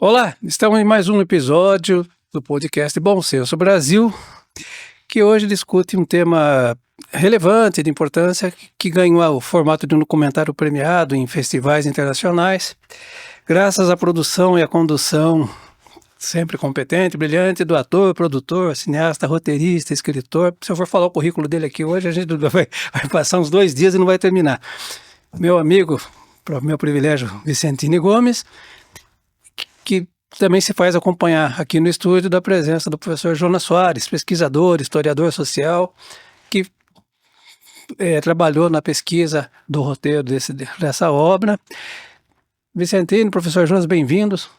Olá, estamos em mais um episódio do podcast Bom Senso Brasil, que hoje discute um tema relevante, de importância, que ganhou o formato de um documentário premiado em festivais internacionais, graças à produção e à condução sempre competente, brilhante, do ator, produtor, cineasta, roteirista, escritor. Se eu for falar o currículo dele aqui hoje, a gente vai passar uns 2 dias e não vai terminar. Meu amigo, meu privilégio, Vicentini Gomes, que também se faz acompanhar aqui no estúdio da presença do professor Jonas Soares, pesquisador, historiador social, que trabalhou na pesquisa do roteiro dessa obra. Vicentini, professor Jonas, bem-vindos.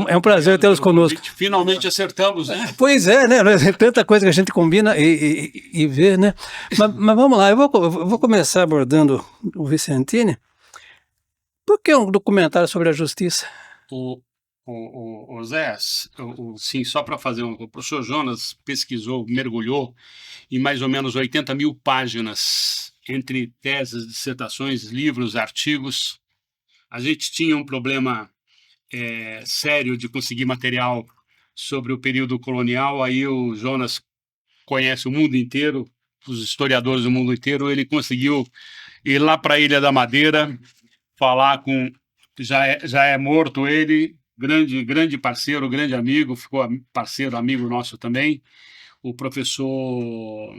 É um prazer tê-los conosco. Finalmente acertamos, né? Pois é, né? Tanta coisa que a gente combina e vê, né? Mas vamos lá, eu vou começar abordando o Vicentini. Por que um documentário sobre a justiça? O Zé, sim, só para fazer o professor Jonas pesquisou, mergulhou em mais ou menos 80 mil páginas, entre teses, dissertações, livros, artigos. A gente tinha um problema sério de conseguir material sobre o período colonial. Aí o Jonas conhece o mundo inteiro, os historiadores do mundo inteiro. Ele conseguiu ir lá para a Ilha da Madeira, falar com... Já é morto ele, grande parceiro, grande amigo, ficou parceiro, amigo nosso também, o professor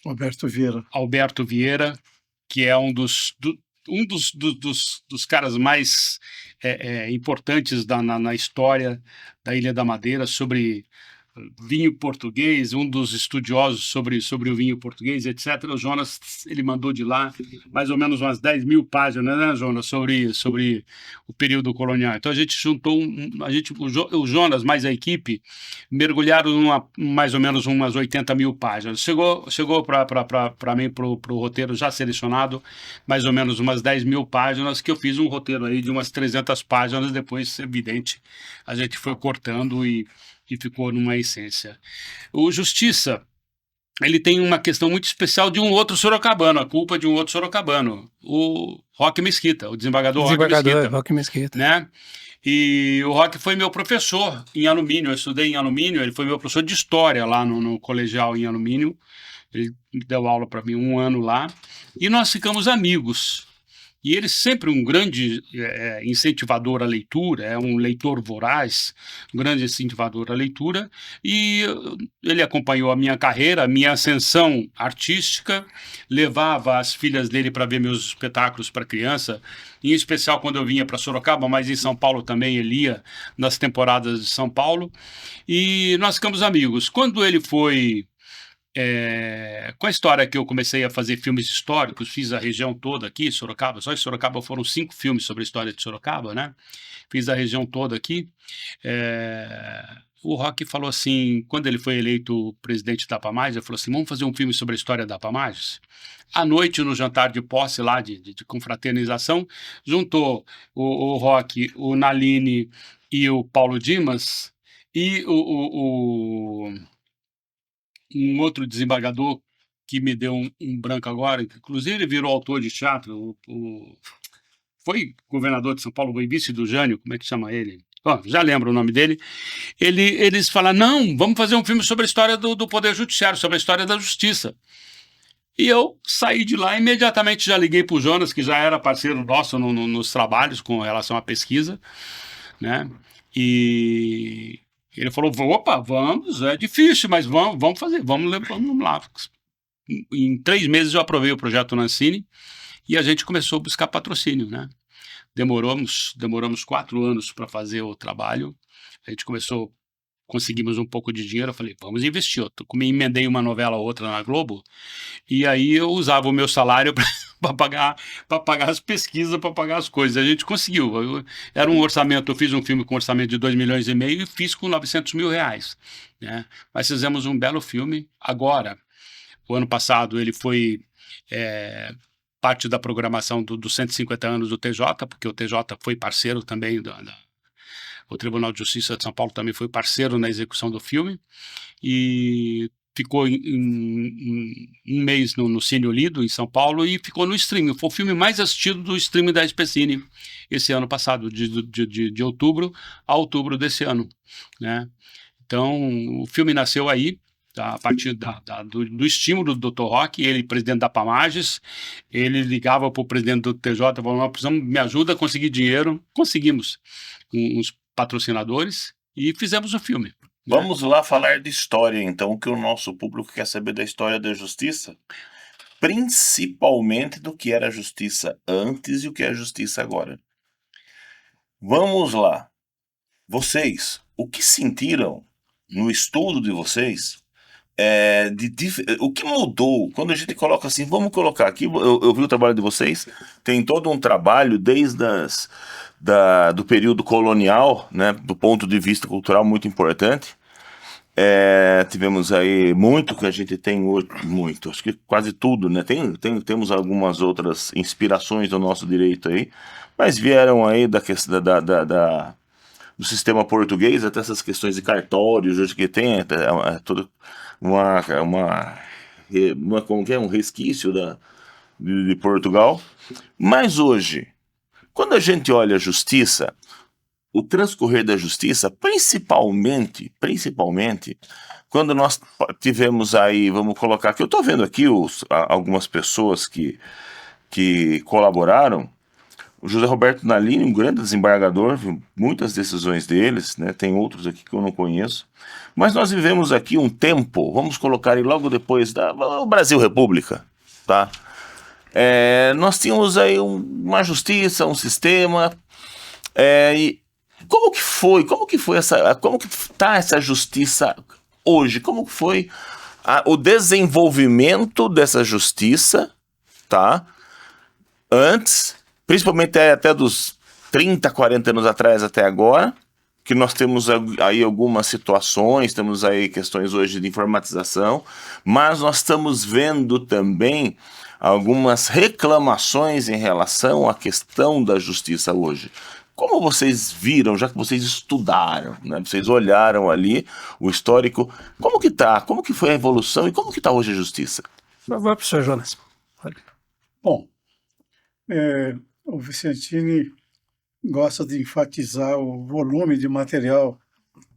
Alberto Vieira, que é um dos caras mais importantes na história da Ilha da Madeira, sobre vinho português, um dos estudiosos sobre o vinho português, etc. O Jonas, ele mandou de lá mais ou menos umas 10 mil páginas, né, Jonas, sobre o período colonial. Então a gente juntou, o Jonas mais a equipe mergulharam mais ou menos umas 80 mil páginas. Chegou para mim, para o roteiro já selecionado, mais ou menos umas 10 mil páginas, que eu fiz um roteiro aí de umas 300 páginas, depois, evidente, a gente foi cortando e ficou numa essência. O Justiça, ele tem uma questão muito especial de um outro sorocabano, a culpa de um outro sorocabano, o Roque Mesquita, o desembargador Roque Mesquita. Né? E o Roque foi meu professor em alumínio, eu estudei em alumínio, ele foi meu professor de história lá no colegial em alumínio, ele deu aula para mim 1 ano lá, e nós ficamos amigos. E ele sempre um grande incentivador à leitura, é um leitor voraz, um grande incentivador à leitura, e ele acompanhou a minha carreira, a minha ascensão artística, levava as filhas dele para ver meus espetáculos para criança, em especial quando eu vinha para Sorocaba, mas em São Paulo também ele ia nas temporadas de São Paulo, e nós ficamos amigos. Quando ele foi... com a história que eu comecei a fazer filmes históricos, fiz a região toda aqui, Sorocaba, só em Sorocaba foram 5 filmes sobre a história de Sorocaba, né? Fiz a região toda aqui. O Roque falou assim, quando ele foi eleito presidente da APAMAGES, ele falou assim, vamos fazer um filme sobre a história da APAMAGES? À noite, no jantar de posse lá, de confraternização, juntou o Roque, o Naline e o Paulo Dimas, e um outro desembargador que me deu um branco agora, inclusive ele virou autor de teatro, foi governador de São Paulo, foi vice do Jânio, como é que chama ele? Já lembro o nome dele. Eles falaram, não, vamos fazer um filme sobre a história do Poder Judiciário, sobre a história da Justiça. E eu saí de lá, imediatamente já liguei para o Jonas, que já era parceiro nosso nos trabalhos com relação à pesquisa, né? E... ele falou, opa, vamos, é difícil, mas vamos fazer, vamos lá. Em 3 meses eu aprovei o projeto Nancini e a gente começou a buscar patrocínio, né? Demoramos 4 anos para fazer o trabalho, a gente conseguimos um pouco de dinheiro, eu falei, vamos investir. Eu emendei uma novela ou outra na Globo, e aí eu usava o meu salário para pagar as pesquisas, para pagar as coisas. A gente conseguiu. Era um orçamento, eu fiz um filme com orçamento de 2,5 milhões e fiz com 900 mil reais. Né? Mas fizemos um belo filme. Agora, o ano passado, ele foi parte da programação dos 150 anos do TJ, porque o TJ foi parceiro também o Tribunal de Justiça de São Paulo também foi parceiro na execução do filme, e ficou um mês no Cine Olido, em São Paulo, e ficou no streaming. Foi o filme mais assistido do streaming da SPCine esse ano passado, de outubro a outubro desse ano, né? Então, o filme nasceu aí, a partir do estímulo do Dr. Roque, ele, presidente da Pamages, ele ligava para o presidente do TJ, falou, me ajuda a conseguir dinheiro. Conseguimos uns patrocinadores e fizemos o filme. Vamos lá falar de história, então, que o nosso público quer saber da história da justiça, principalmente do que era a justiça antes e o que é a justiça agora. Vamos lá. Vocês, o que sentiram no estudo de vocês, o que mudou? Quando a gente coloca assim, vamos colocar aqui, eu vi o trabalho de vocês, tem todo um trabalho desde do período colonial, né, do ponto de vista cultural muito importante. Tivemos aí muito que a gente tem hoje, acho que quase tudo, né? Temos algumas outras inspirações do nosso direito aí, mas vieram aí da questão do sistema português até essas questões de cartórios, hoje que tem toda como que é, um resquício de Portugal. Mas hoje, quando a gente olha a justiça, o transcorrer da justiça, principalmente, quando nós tivemos aí, vamos colocar aqui, eu estou vendo aqui algumas pessoas que colaboraram. O José Roberto Nalini, um grande desembargador, muitas decisões deles, né? Tem outros aqui que eu não conheço. Mas nós vivemos aqui um tempo, vamos colocar aí logo depois o Brasil República, tá? Nós tínhamos aí uma justiça, um sistema, e como que está essa justiça hoje? Como que foi o desenvolvimento dessa justiça, tá? Antes, principalmente até dos 30, 40 anos atrás até agora, que nós temos aí algumas situações, temos aí questões hoje de informatização, mas nós estamos vendo também algumas reclamações em relação à questão da justiça hoje. Como vocês viram, já que vocês estudaram, né? Vocês olharam ali o histórico, como que tá? Como que foi a evolução e como que está hoje a justiça? Vai para o senhor, Jonas. Bom, o Vicentini gosta de enfatizar o volume de material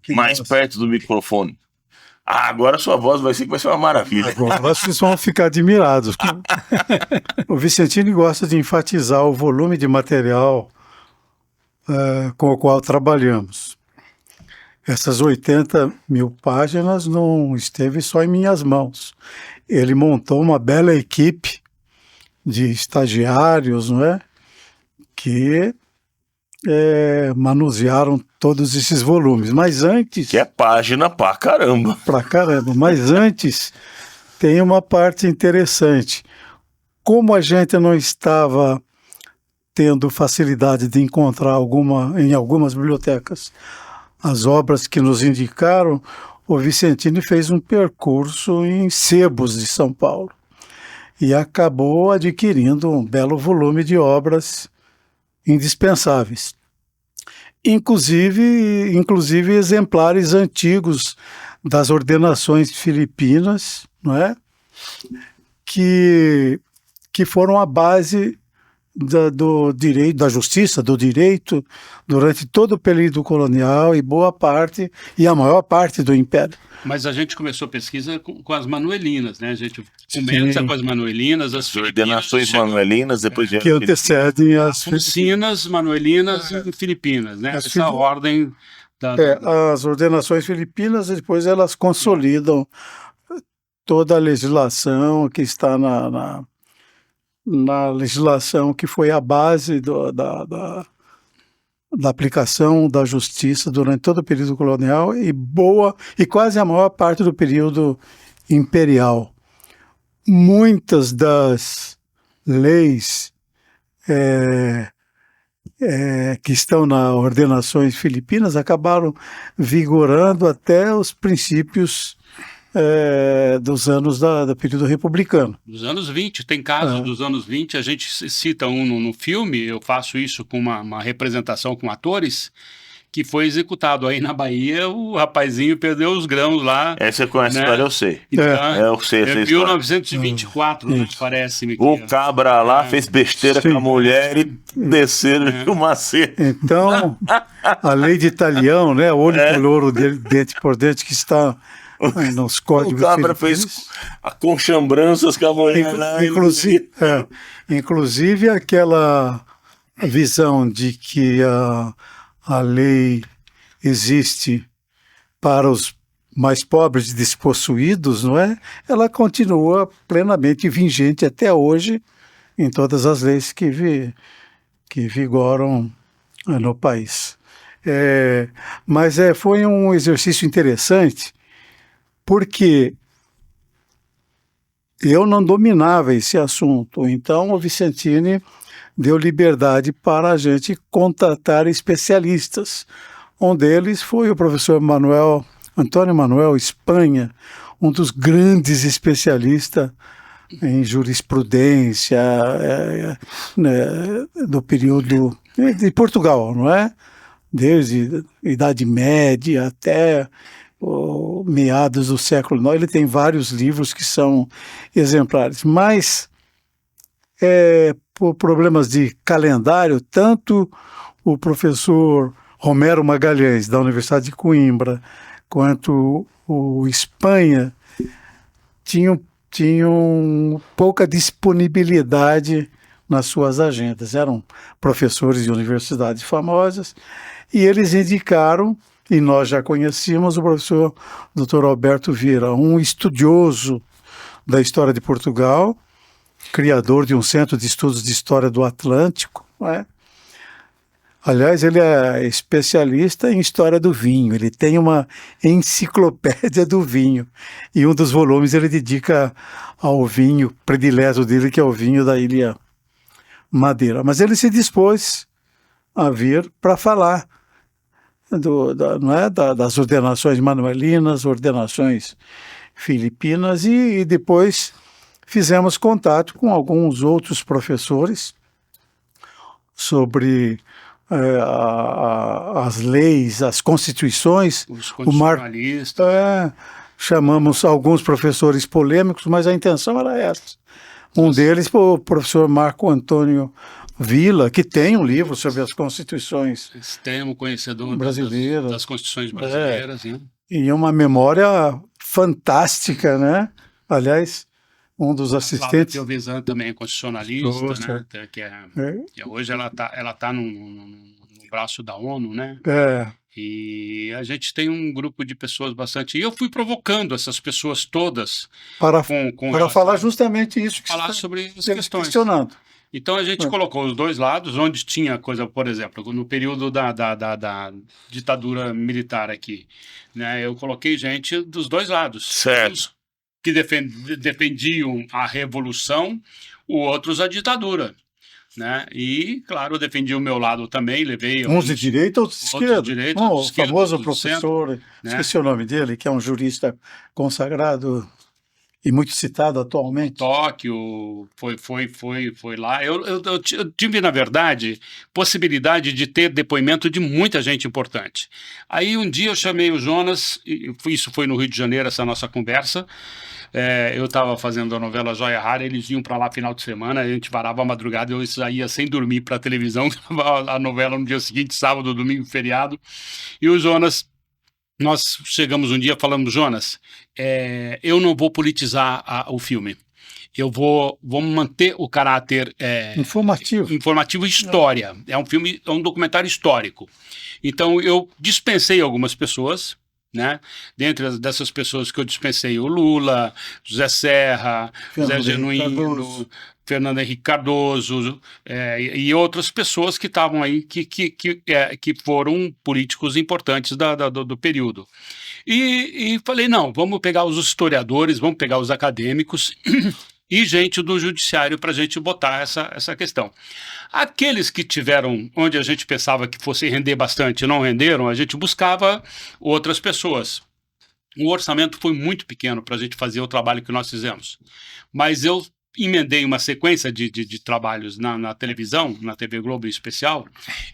que mais perto do microfone. Agora a sua voz vai ser uma maravilha. Agora vocês vão ficar admirados. O Vicentini gosta de enfatizar o volume de material com o qual trabalhamos. Essas 80.000 páginas não esteve só em minhas mãos. Ele montou uma bela equipe de estagiários, não é? Que manusearam todos esses volumes. Mas antes... Que é página pra caramba. Pra caramba. Mas antes tem uma parte interessante. Como a gente não estava tendo facilidade de encontrar em algumas bibliotecas as obras que nos indicaram, o Vicentini fez um percurso em sebos de São Paulo e acabou adquirindo um belo volume de obras indispensáveis. Inclusive exemplares antigos das ordenações filipinas, não é? Que foram a base do direito, da justiça, do direito, durante todo o período colonial e a maior parte do Império. Mas a gente começou a pesquisa com as manuelinas, né? A gente começa com as manuelinas, as ordenações manuelinas, depois que antecedem as Filipinas, manuelinas e Filipinas, né? Essa ordem as ordenações filipinas, depois elas consolidam toda a legislação que está na legislação que foi a base da aplicação da justiça durante todo o período colonial e quase a maior parte do período imperial. Muitas das leis que estão nas ordenações filipinas acabaram vigorando até os princípios dos anos do período republicano. Dos anos 20, tem casos dos anos 20, a gente cita um no filme, eu faço isso com uma representação com atores, que foi executado. Aí na Bahia, o rapazinho perdeu os grãos lá. Essa você conhece a né? história, eu sei. Então, Eu sei essa é história. 1924, né, parece-me. O cabra lá fez besteira Sim. com a mulher e desceram o macete. Então, a lei de Italião, né? Olho por olho, dente por dente, que está nos O códigos cabra filipinos. fez conchambranças com a mulher lá. Inclusive aquela visão de que a lei existe para os mais pobres e despossuídos, não é? Ela continua plenamente vigente até hoje em todas as leis que vigoram no país. Mas foi um exercício interessante, porque eu não dominava esse assunto, então o Vicentini deu liberdade para a gente contatar especialistas. Um deles foi o professor Antônio Manuel Espanha, um dos grandes especialistas em jurisprudência do período de Portugal, não é? Desde a Idade Média até meados do século IX. Ele tem vários livros que são exemplares, mas por problemas de calendário, tanto o professor Romero Magalhães, da Universidade de Coimbra, quanto o Espanha, tinham pouca disponibilidade nas suas agendas. Eram professores de universidades famosas e eles indicaram, e nós já conhecíamos, o professor Dr. Alberto Vieira, um estudioso da história de Portugal, criador de um centro de estudos de história do Atlântico, não é? Aliás, ele é especialista em história do vinho, ele tem uma enciclopédia do vinho, e um dos volumes ele dedica ao vinho predileto dele, que é o vinho da Ilha Madeira. Mas ele se dispôs a vir para falar das ordenações manuelinas, ordenações filipinas, e depois fizemos contato com alguns outros professores sobre as leis, as constituições. Os constitucionalistas. Chamamos alguns professores polêmicos, mas a intenção era essa. Um deles foi o professor Marco Antônio Villa, que tem um livro sobre as constituições extremo conhecedor brasileiras, das constituições brasileiras. Né? E uma memória fantástica, né? Aliás, um dos assistentes... Flávia Piovesan também é constitucionalista, né? Que hoje ela tá no braço da ONU, né? E a gente tem um grupo de pessoas bastante... E eu fui provocando essas pessoas todas para falar justamente isso que falar você sobre as está questões. questionando. Então a gente colocou os dois lados, onde tinha coisa, por exemplo, no período da ditadura militar aqui, né? Eu coloquei gente dos dois lados. Certo. Que defendiam a revolução, outros a ditadura, né? E, claro, eu defendi o meu lado também, levei... Uns de direita, outros de esquerda. O famoso professor, esqueci o nome dele, que é um jurista consagrado e muito citado atualmente. Tóquio, foi lá. Eu tive, na verdade, possibilidade de ter depoimento de muita gente importante. Aí um dia eu chamei o Jonas, isso foi no Rio de Janeiro, essa nossa conversa. Eu estava fazendo a novela Joia Rara, eles iam para lá final de semana, a gente varava a madrugada, eu saía sem dormir para a televisão, a novela no dia seguinte, sábado, domingo, feriado. E o Jonas... Nós chegamos um dia falando, Jonas, eu não vou politizar o filme. Vamos manter o caráter informativo e história. É um documentário histórico. Então eu dispensei algumas pessoas, né? Dentre dessas pessoas que eu dispensei, o Lula, José Serra, José Genuíno, Fernando Henrique Cardoso, e outras pessoas que estavam aí, que foram políticos importantes do período. E falei, não, vamos pegar os historiadores, vamos pegar os acadêmicos e gente do judiciário para a gente botar essa questão. Aqueles que tiveram, onde a gente pensava que fosse render bastante, não renderam, a gente buscava outras pessoas. O orçamento foi muito pequeno para a gente fazer o trabalho que nós fizemos. Mas eu emendei uma sequência de trabalhos na televisão, na TV Globo em especial,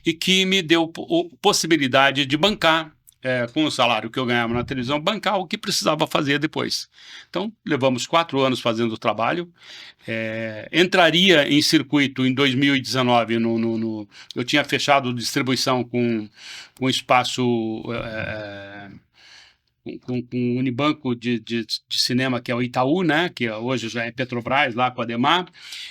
e que me deu possibilidade de bancar, com o salário que eu ganhava na televisão, bancar o que precisava fazer depois. Então, levamos 4 anos fazendo o trabalho. Entraria em circuito em 2019, eu tinha fechado distribuição com espaço... com o Unibanco de cinema, que é o Itaú, né, que hoje já é Petrobras, lá com a Ademar,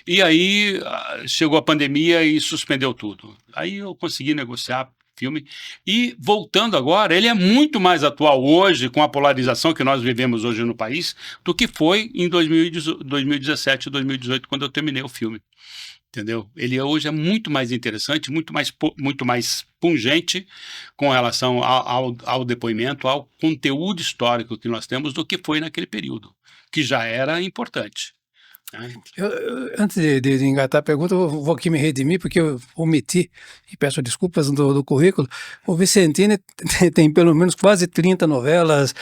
e aí chegou a pandemia e suspendeu tudo. Aí eu consegui negociar filme, e voltando agora, ele é muito mais atual hoje, com a polarização que nós vivemos hoje no país, do que foi em 2017, 2018, quando eu terminei o filme. Entendeu? Ele hoje é muito mais interessante, muito mais pungente com relação ao depoimento, ao conteúdo histórico que nós temos do que foi naquele período, que já era importante. Né? Antes de engatar a pergunta, eu vou aqui me redimir, porque eu omiti, e peço desculpas do currículo. O Vicentini tem pelo menos quase 30 novelas,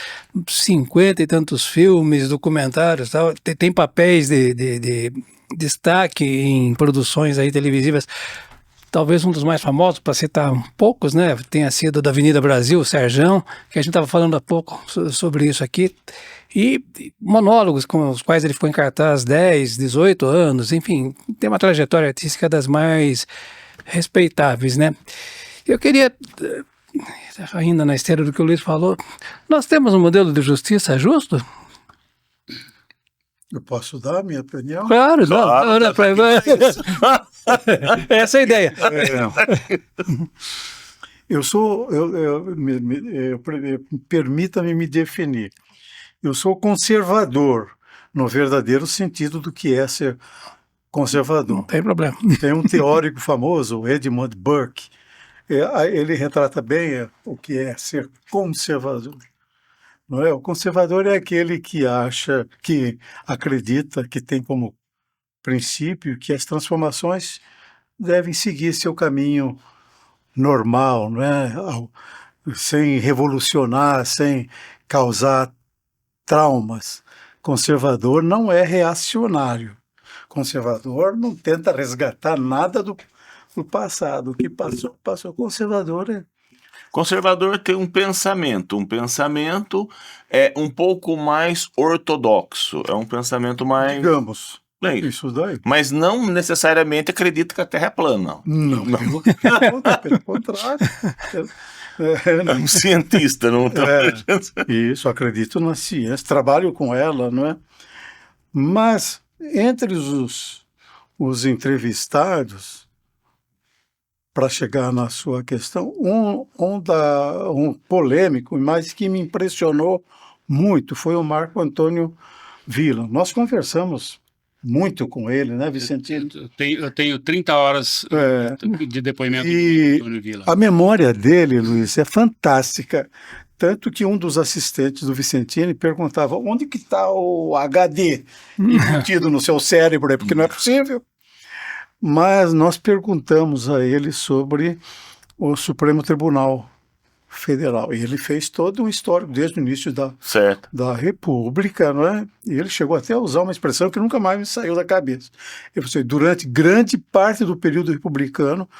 50 e tantos filmes, documentários, tal. Tem papéis de destaque em produções aí televisivas. Talvez um dos mais famosos, para citar poucos, né, tenha sido da Avenida Brasil, o Serjão, que a gente estava falando há pouco sobre isso aqui, e monólogos com os quais ele ficou em cartaz 10, 18 anos, enfim, tem uma trajetória artística das mais respeitáveis, né. Eu queria, ainda na esteira do que o Luiz falou, nós temos um modelo de justiça justo? Eu posso dar a minha opinião? Claro, Claro. não. Essa é a ideia. Permita-me me definir. Eu sou conservador, no verdadeiro sentido do que é ser conservador. Não tem problema. Tem um teórico famoso, o Edmund Burke, ele retrata bem o que é ser conservador. Não é? O conservador é aquele que acredita, que tem como princípio que as transformações devem seguir seu caminho normal, não é? Sem revolucionar, sem causar traumas. Conservador não é reacionário. Conservador não tenta resgatar nada do passado. O que passou. Conservador tem um pensamento é um pouco mais ortodoxo, é um pensamento mais... Digamos, Bem, isso daí. mas não necessariamente acredita que a Terra é plana. Não. Pelo contrário. É um cientista, não está... Isso, acredito na ciência, trabalho com ela, não é? Mas, entre os entrevistados, para chegar na sua questão, um polêmico, mas que me impressionou muito, foi o Marco Antônio Villa. Nós conversamos muito com ele, né, Vicentino? Eu tenho 30 horas de depoimento E do Antônio Villa. a memória dele, Luiz, é fantástica. Tanto que um dos assistentes do Vicentini perguntava onde que está o HD embutido no seu cérebro, porque não é possível. Mas nós perguntamos a ele sobre o Supremo Tribunal Federal. E ele fez todo um histórico desde o início da República, não é? E ele chegou até a usar uma expressão que nunca mais me saiu da cabeça. Ele falou assim, durante grande parte do período republicano,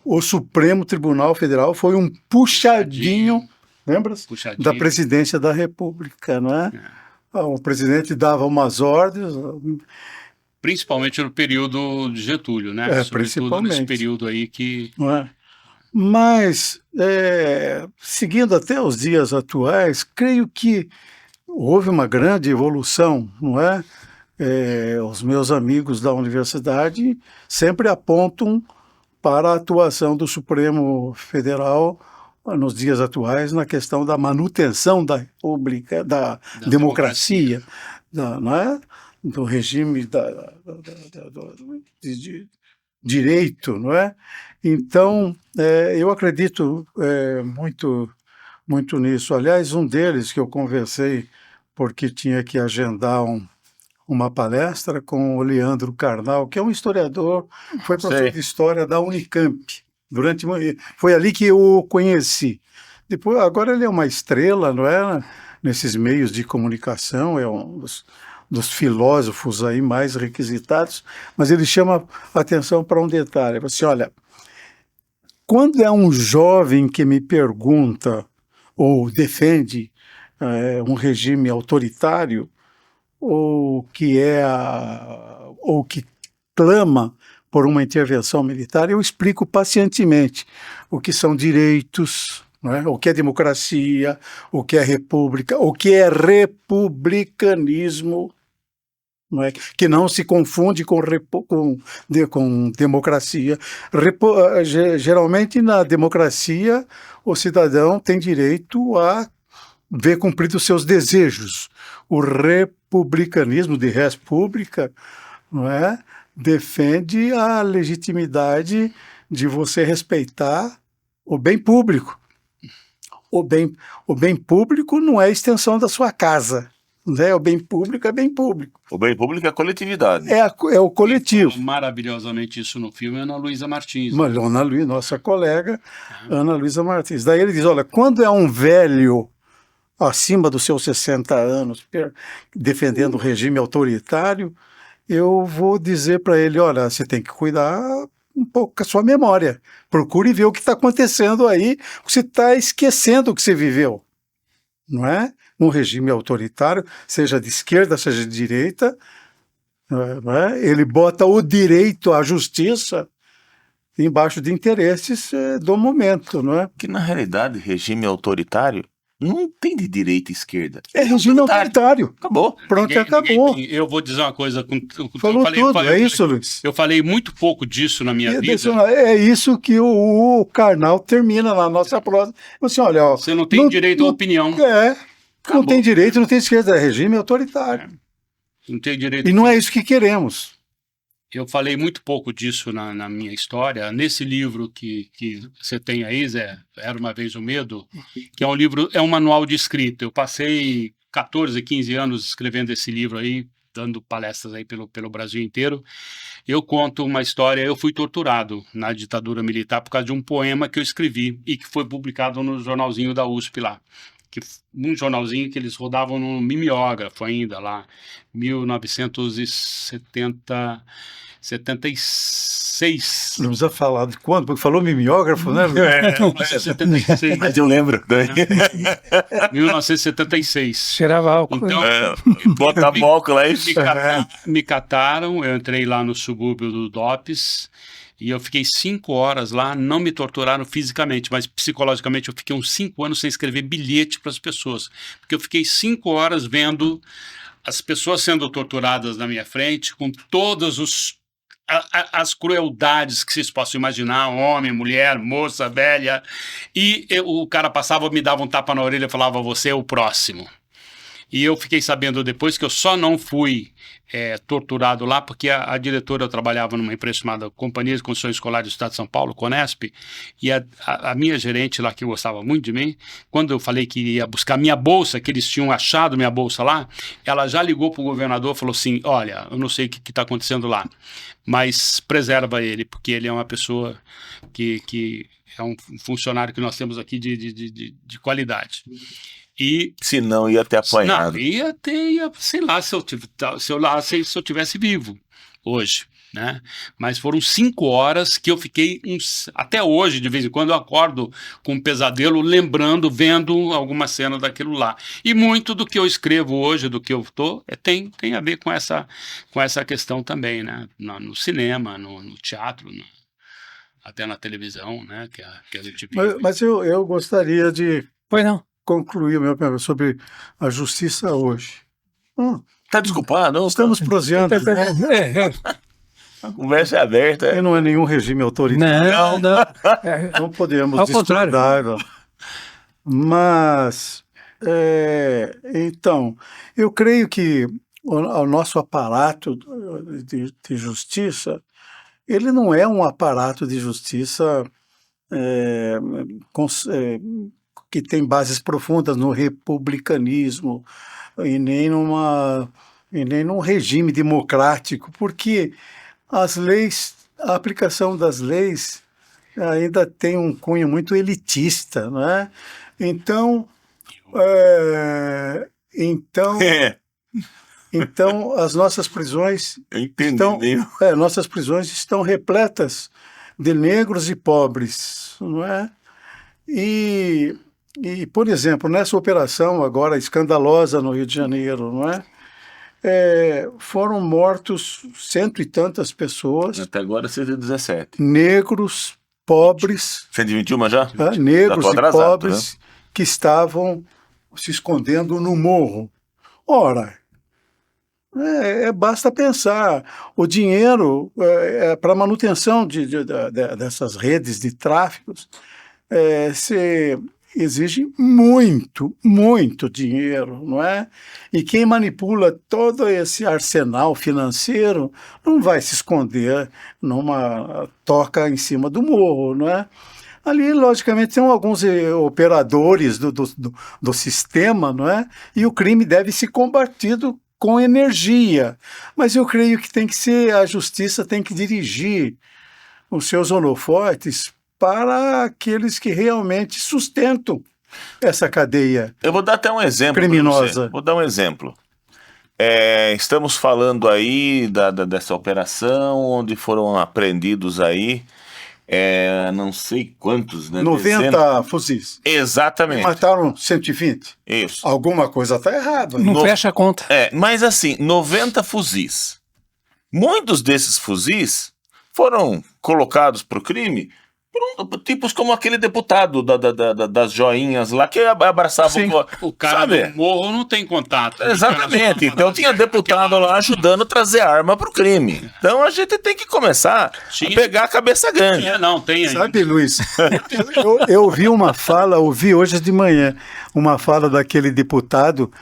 o Supremo Tribunal Federal foi um puxadinho, lembra-se? Da presidência da República, não é? O presidente dava umas ordens... Principalmente no período de Getúlio, né? Sobretudo nesse período aí que... Não é? Mas, seguindo até os dias atuais, creio que houve uma grande evolução, não é? Os meus amigos da universidade sempre apontam para a atuação do Supremo Federal nos dias atuais na questão da manutenção da República, da democracia, não é? Do regime de direito, não é? Então, eu acredito muito nisso. Aliás, um deles que eu conversei, porque tinha que agendar uma palestra com o Leandro Carnal, que é um historiador, foi professor de história da Unicamp. Foi ali que eu o conheci. Agora ele é uma estrela, não é? Nesses meios de comunicação, é um dos filósofos aí mais requisitados, mas ele chama a atenção para um detalhe. Ele fala assim, olha, quando é um jovem que me pergunta ou defende um regime autoritário, ou que clama por uma intervenção militar, eu explico pacientemente o que são direitos, não é? O que é democracia, o que é república, o que é republicanismo, não é? Que não se confunde com democracia. Geralmente, na democracia, o cidadão tem direito a ver cumpridos os seus desejos. O republicanismo de res pública, não é? Defende a legitimidade de você respeitar o bem público. O bem público não é a extensão da sua casa, né? O bem público é bem público. O bem público é a coletividade. É o coletivo. Fala maravilhosamente isso no filme, Ana Luísa Martins. Mas Ana Luísa, nossa colega, Ana Luísa Martins. Daí ele diz, olha, quando é um velho acima dos seus 60 anos, defendendo o regime autoritário, eu vou dizer para ele, olha, você tem que cuidar um pouco com a sua memória. Procure ver o que está acontecendo aí, você está esquecendo o que você viveu, não é? Um regime autoritário, seja de esquerda, seja de direita, não é? Ele bota o direito à justiça embaixo de interesses do momento, não é? Que na realidade, regime autoritário não tem de direita e esquerda. É regime autoritário. Acabou. Pronto, acabou. Eu vou dizer uma coisa. Falou tudo, é isso, Luiz. Eu falei muito pouco disso na minha vida. É isso que o Karnal termina na nossa prosa. Assim, olha, ó, você não tem direito à opinião. Não tem direito, não tem esquerda, é regime autoritário. Não tem direito. E não é isso que queremos. Eu falei muito pouco disso na minha história. Nesse livro que você tem aí, Zé, Era Uma Vez o Medo, que é um livro, é um manual de escrita. Eu passei 14, 15 anos escrevendo esse livro aí, dando palestras aí pelo Brasil inteiro. Eu conto uma história, eu fui torturado na ditadura militar por causa de um poema que eu escrevi e que foi publicado no jornalzinho da USP lá. Um jornalzinho que eles rodavam no mimeógrafo ainda lá, 1976. Não precisa falar de quando, porque falou mimeógrafo, né? 1976. Mas eu lembro. 1976. Cheirava álcool. Então, bota álcool lá e... me cataram, eu entrei lá no subúrbio do DOPS, e eu fiquei 5 horas lá, não me torturaram fisicamente, mas psicologicamente eu fiquei uns 5 anos sem escrever bilhete para as pessoas. Porque eu fiquei 5 horas vendo as pessoas sendo torturadas na minha frente, com todas as crueldades que vocês possam imaginar, homem, mulher, moça, velha. E o cara passava, me dava um tapa na orelha e falava, você é o próximo. E eu fiquei sabendo depois que eu só não fui torturado lá, porque a diretora, eu trabalhava numa empresa chamada Companhia de Construção Escolar do Estado de São Paulo, Conesp, e a minha gerente lá, que gostava muito de mim, quando eu falei que ia buscar minha bolsa, que eles tinham achado minha bolsa lá, ela já ligou para o governador e falou assim, olha, eu não sei o que está acontecendo lá, mas preserva ele, porque ele é uma pessoa que é um funcionário que nós temos aqui de qualidade. E se não, ia ter apanhado. Não, sei lá, se eu tivesse vivo hoje, né? Mas foram 5 horas que eu fiquei, até hoje, de vez em quando, eu acordo com um pesadelo, lembrando, vendo alguma cena daquilo lá. E muito do que eu escrevo hoje, do que eu tem a ver com essa questão também, né? No cinema, no teatro, até na televisão, né? Que a gente vive. Mas eu gostaria de... Pois não. Concluir o meu pensamento sobre a justiça hoje. Tá desculpado? Não, estamos proseando. A conversa é aberta. E não é nenhum regime autoritário. Não. Não podemos Ao discordar. contrário. Mas, então, eu creio que o nosso aparato de justiça, ele não é um aparato de justiça que tem bases profundas no republicanismo e nem num regime democrático, porque as leis, a aplicação das leis ainda tem um cunho muito elitista, não é? Então, Então, as nossas prisões Eu entendi. nossas prisões estão repletas de negros e pobres, não é? E, por exemplo, nessa operação agora escandalosa no Rio de Janeiro, não é? Foram mortos 100 e tantas pessoas, Até agora 117. negros, pobres, 121 já? negros tô e atrasado, pobres que estavam se escondendo no morro. Ora, basta pensar, o dinheiro para manutenção dessas redes de tráficos se exige muito, muito dinheiro, não é? E quem manipula todo esse arsenal financeiro não vai se esconder numa toca em cima do morro, não é? Ali, logicamente, tem alguns operadores do sistema, não é? E o crime deve ser combatido com energia. Mas eu creio que a justiça tem que dirigir os seus holofotes para aqueles que realmente sustentam essa cadeia Eu vou dar até um exemplo. criminosa. Vou dar um exemplo. Estamos falando aí dessa operação, onde foram apreendidos aí não sei quantos, né? 90 fuzis. Exatamente. Mataram 120. Isso. Alguma coisa está errada. Não fecha a conta. Mas assim, 90 fuzis. Muitos desses fuzis foram colocados para o crime por tipos como aquele deputado das joinhas lá que abraçava o cara do morro não tem contato. Exatamente. Então tinha deputado lá ajudando a trazer arma para o crime. Então a gente tem que começar a pegar a cabeça grande. Tem aí. Sabe, Luiz, eu ouvi hoje de manhã uma fala daquele deputado,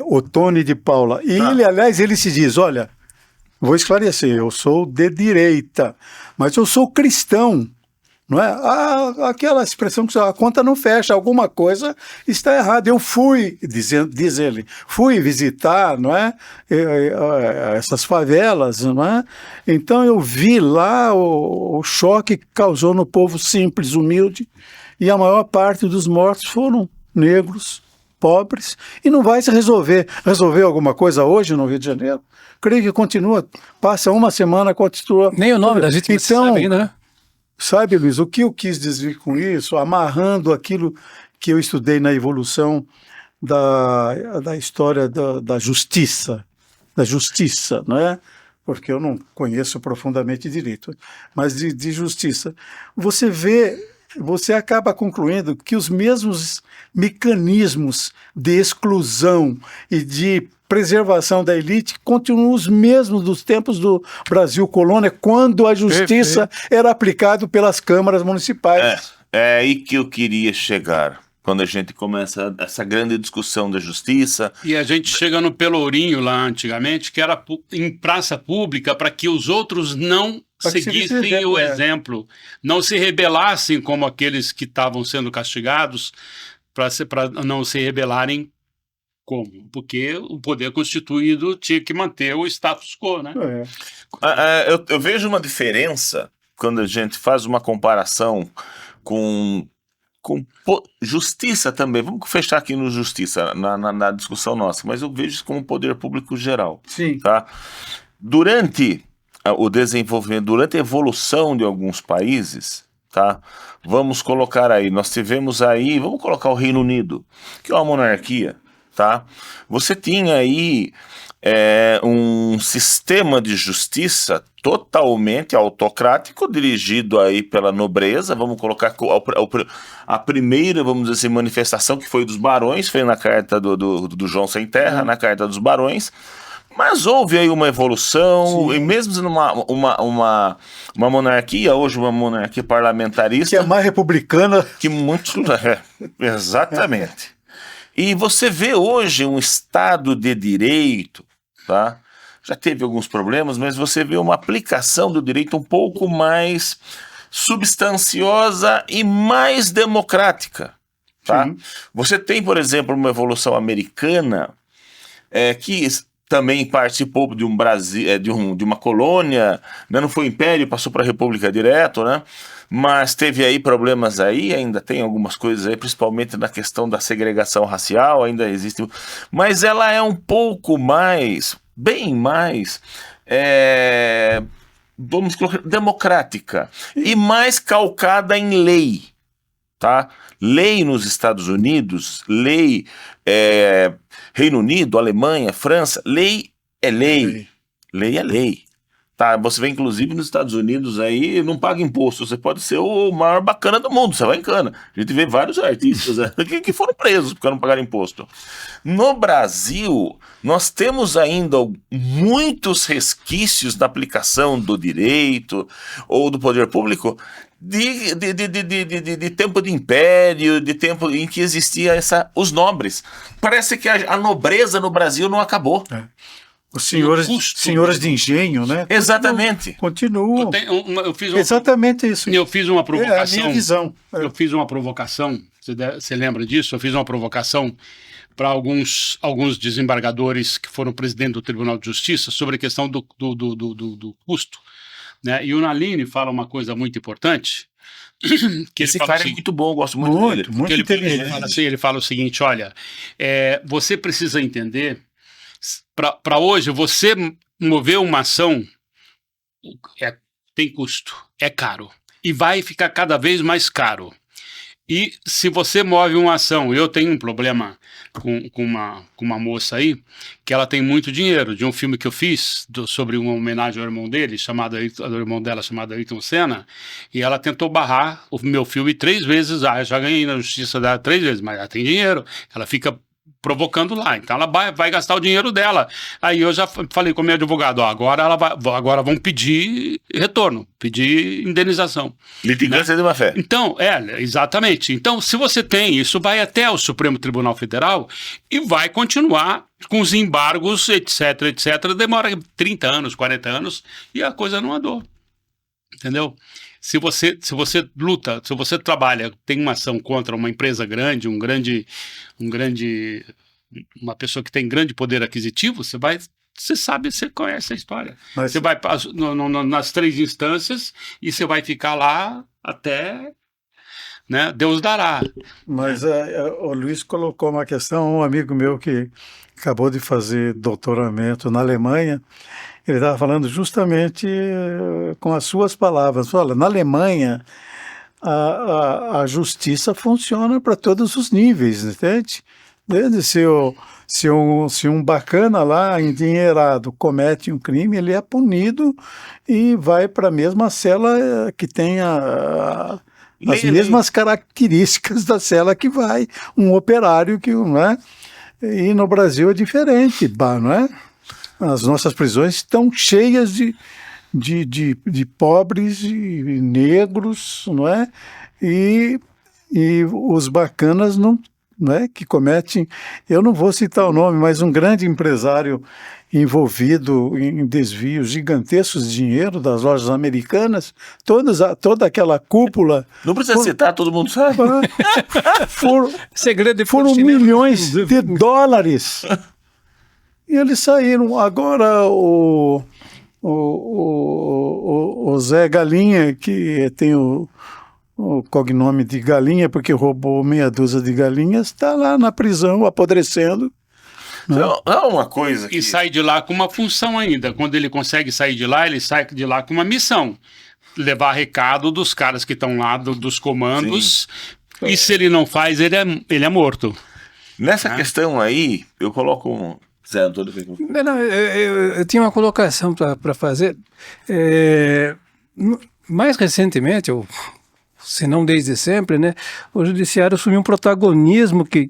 Ottoni de Paula. E ele, aliás, ele se diz, olha, vou esclarecer, eu sou de direita, mas eu sou cristão. Não é? Aquela expressão que a conta não fecha, alguma coisa está errada. Eu fui, diz ele, fui visitar, não é? Essas favelas, não é? Então eu vi lá o choque que causou no povo simples, humilde, e a maior parte dos mortos foram negros, pobres, e não vai se resolver alguma coisa hoje no Rio de Janeiro. Creio que continua, passa uma semana, continua. Nem o nome da gente sabe, né? Sabe, Luiz, o que eu quis dizer com isso, amarrando aquilo que eu estudei na evolução da história da justiça, não é? Porque eu não conheço profundamente direito, mas de justiça. Você acaba concluindo que os mesmos mecanismos de exclusão e de preservação da elite continuam os mesmos dos tempos do Brasil colônia, quando a justiça era aplicada pelas câmaras municipais. É aí que eu queria chegar, quando a gente começa essa grande discussão da justiça. E a gente chega no Pelourinho lá antigamente, que era em praça pública, para que os outros não seguissem o exemplo, não se rebelassem como aqueles que estavam sendo castigados, para não se rebelarem. Como? Porque o poder constituído tinha que manter o status quo, né? Eu vejo uma diferença quando a gente faz uma comparação com justiça também. Vamos fechar aqui no justiça, na discussão nossa, mas eu vejo isso como poder público geral. Sim. Tá? Durante o desenvolvimento, durante a evolução de alguns países, tá? Vamos colocar aí, vamos colocar o Reino Unido, que é uma monarquia. Tá? Você tinha aí um sistema de justiça totalmente autocrático, dirigido aí pela nobreza. Vamos colocar a primeira, vamos dizer assim, manifestação que foi dos barões, foi na carta do João Sem Terra, na carta dos barões. Mas houve aí uma evolução, sim, e mesmo sendo uma monarquia, hoje uma monarquia parlamentarista. Que é mais republicana. Que muito. Exatamente. E você vê hoje um Estado de direito, tá? Já teve alguns problemas, mas você vê uma aplicação do direito um pouco mais substanciosa e mais democrática, tá? Sim. Você tem, por exemplo, uma evolução americana que também participou de um Brasil, de uma colônia, né? Não foi império, passou para a República direto, né? Mas teve aí problemas aí, ainda tem algumas coisas aí, principalmente na questão da segregação racial, ainda existe, mas ela é um pouco mais, bem mais, vamos colocar, democrática e mais calcada em lei, tá? Lei nos Estados Unidos, lei Reino Unido, Alemanha, França, lei é lei, lei é lei. Tá, você vê inclusive nos Estados Unidos aí, não paga imposto, você pode ser o maior bacana do mundo, você vai em cana. A gente vê vários artistas que foram presos porque não pagaram imposto. No Brasil, nós temos ainda muitos resquícios da aplicação do direito ou do poder público de tempo de império, de tempo em que existia os nobres. Parece que a nobreza no Brasil não acabou. Os senhores de engenho, né? Exatamente. Continuam. Eu fiz Exatamente isso. Eu fiz uma provocação. É a minha visão. Eu fiz uma provocação, você lembra disso? Eu fiz uma provocação para alguns desembargadores que foram presidente do Tribunal de Justiça sobre a questão do custo. Né? E o Nalini fala uma coisa muito importante. Que esse cara é muito bom, eu gosto muito dele. Muito inteligente. Ele fala o seguinte, olha, você precisa entender, para hoje, você mover uma ação tem custo, é caro. E vai ficar cada vez mais caro. E se você move uma ação, eu tenho um problema com uma moça aí, que ela tem muito dinheiro, de um filme que eu fiz sobre uma homenagem ao irmão dele, ao irmão dela, chamado Ayrton Senna, e ela tentou barrar o meu filme 3 vezes, já ganhei na justiça dela 3 vezes, mas ela tem dinheiro, ela fica provocando lá, então ela vai gastar o dinheiro dela. Aí eu já falei com o meu advogado, ó, agora vão pedir retorno, pedir indenização. Litigância de má fé. Então, exatamente. Então, se você tem, isso vai até o Supremo Tribunal Federal e vai continuar com os embargos, etc, demora 30 anos, 40 anos e a coisa não andou. Entendeu? Se você luta, se você trabalha, tem uma ação contra uma empresa grande, uma pessoa que tem grande poder aquisitivo, você conhece a história. Mas você vai nas 3 instâncias e você vai ficar lá até, né, Deus dará. Mas o Luiz colocou uma questão, um amigo meu que acabou de fazer doutoramento na Alemanha, ele estava falando justamente com as suas palavras. Olha, na Alemanha, a justiça funciona para todos os níveis, entende? Desde se um bacana lá, endinheirado, comete um crime, ele é punido e vai para a mesma cela que tem as mesmas características da cela que vai um operário, não é? E no Brasil é diferente, não é? As nossas prisões estão cheias de pobres e negros, não é? E os bacanas não é? Que cometem, eu não vou citar o nome, mas um grande empresário envolvido em desvios gigantescos de dinheiro das lojas americanas, toda aquela cúpula... Não precisa citar, todo mundo sabe. Foram milhões de dólares. E eles saíram. Agora o Zé Galinha, que tem o cognome de Galinha, porque roubou meia dúzia de galinhas, está lá na prisão, apodrecendo. Então, é uma coisa que... E sai de lá com uma função ainda. Quando ele consegue sair de lá, ele sai de lá com uma missão. Levar recado dos caras que estão lá, dos comandos. Sim. E se ele não faz, ele é morto. Nessa questão aí, eu coloco Zé Antônio. Não, eu tinha uma colocação para fazer. Mais recentemente, se não desde sempre, né, o judiciário assumiu um protagonismo que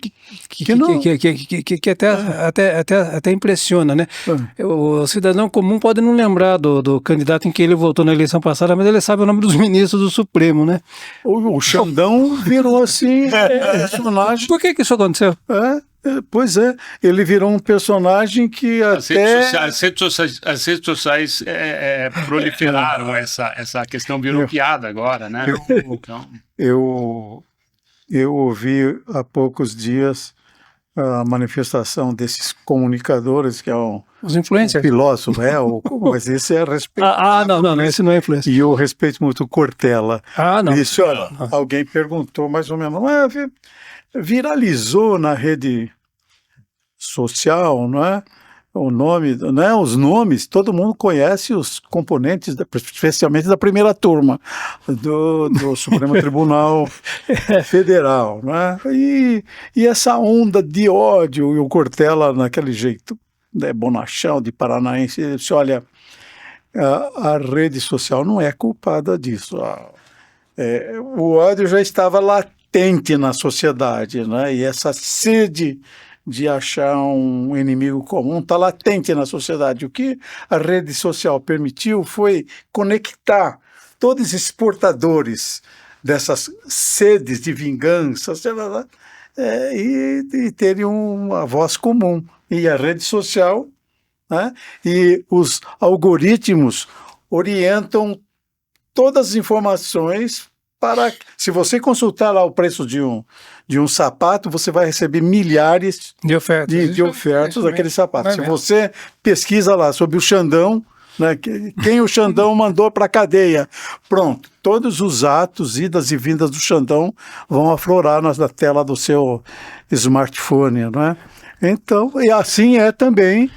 até impressiona, né? O cidadão comum pode não lembrar do candidato em que ele votou na eleição passada, mas ele sabe o nome dos ministros do Supremo, né? O Xandão virou assim personagem. Por que isso aconteceu? Pois é, ele virou um personagem que as redes sociais proliferaram essa questão, virou piada agora, né? Eu ouvi há poucos dias a manifestação desses comunicadores, que é um Os influencers. filósofo, mas esse é respeito. Não, esse não é influencer. E eu respeito muito Cortella. Não. Disse, olha, alguém perguntou mais ou menos, viralizou na rede social, não é? O nome, né? Os nomes, todo mundo conhece os componentes, especialmente da primeira turma do Supremo Tribunal Federal, né? E essa onda de ódio, e o Cortella naquele jeito, né, bonachão de paranaense, ele disse, olha, a rede social não é culpada disso. O ódio já estava latente na sociedade, né? E essa sede de achar um inimigo comum está latente na sociedade. O que a rede social permitiu foi conectar todos esses portadores dessas sedes de vingança, e terem uma voz comum. E a rede social, né, e os algoritmos orientam todas as informações para... Se você consultar lá o preço de um sapato, você vai receber milhares de ofertas, de ofertas daquele sapato. Se mesmo. você pesquisa lá sobre o Xandão, né, quem o Xandão mandou para a cadeia, pronto, todos os atos, idas e vindas do Xandão vão aflorar na tela do seu smartphone, né? Então, e assim é também.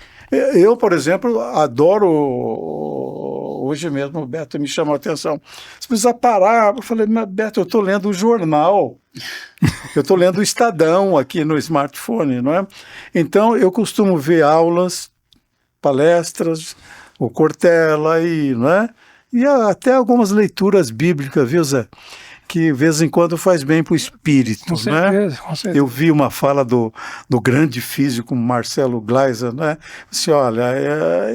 Eu, por exemplo, adoro. Hoje mesmo o Beto me chamou a atenção. Você precisa parar. Eu falei, mas Beto, eu estou lendo o jornal. Eu estou lendo o Estadão aqui no smartphone, não é? Então, eu costumo ver aulas, palestras, o Cortella, não é? E até algumas leituras bíblicas, viu, Zé? Que de vez em quando faz bem para o espírito, com certeza, com certeza. Eu vi uma fala do grande físico Marcelo Gleiser, né? Assim, olha,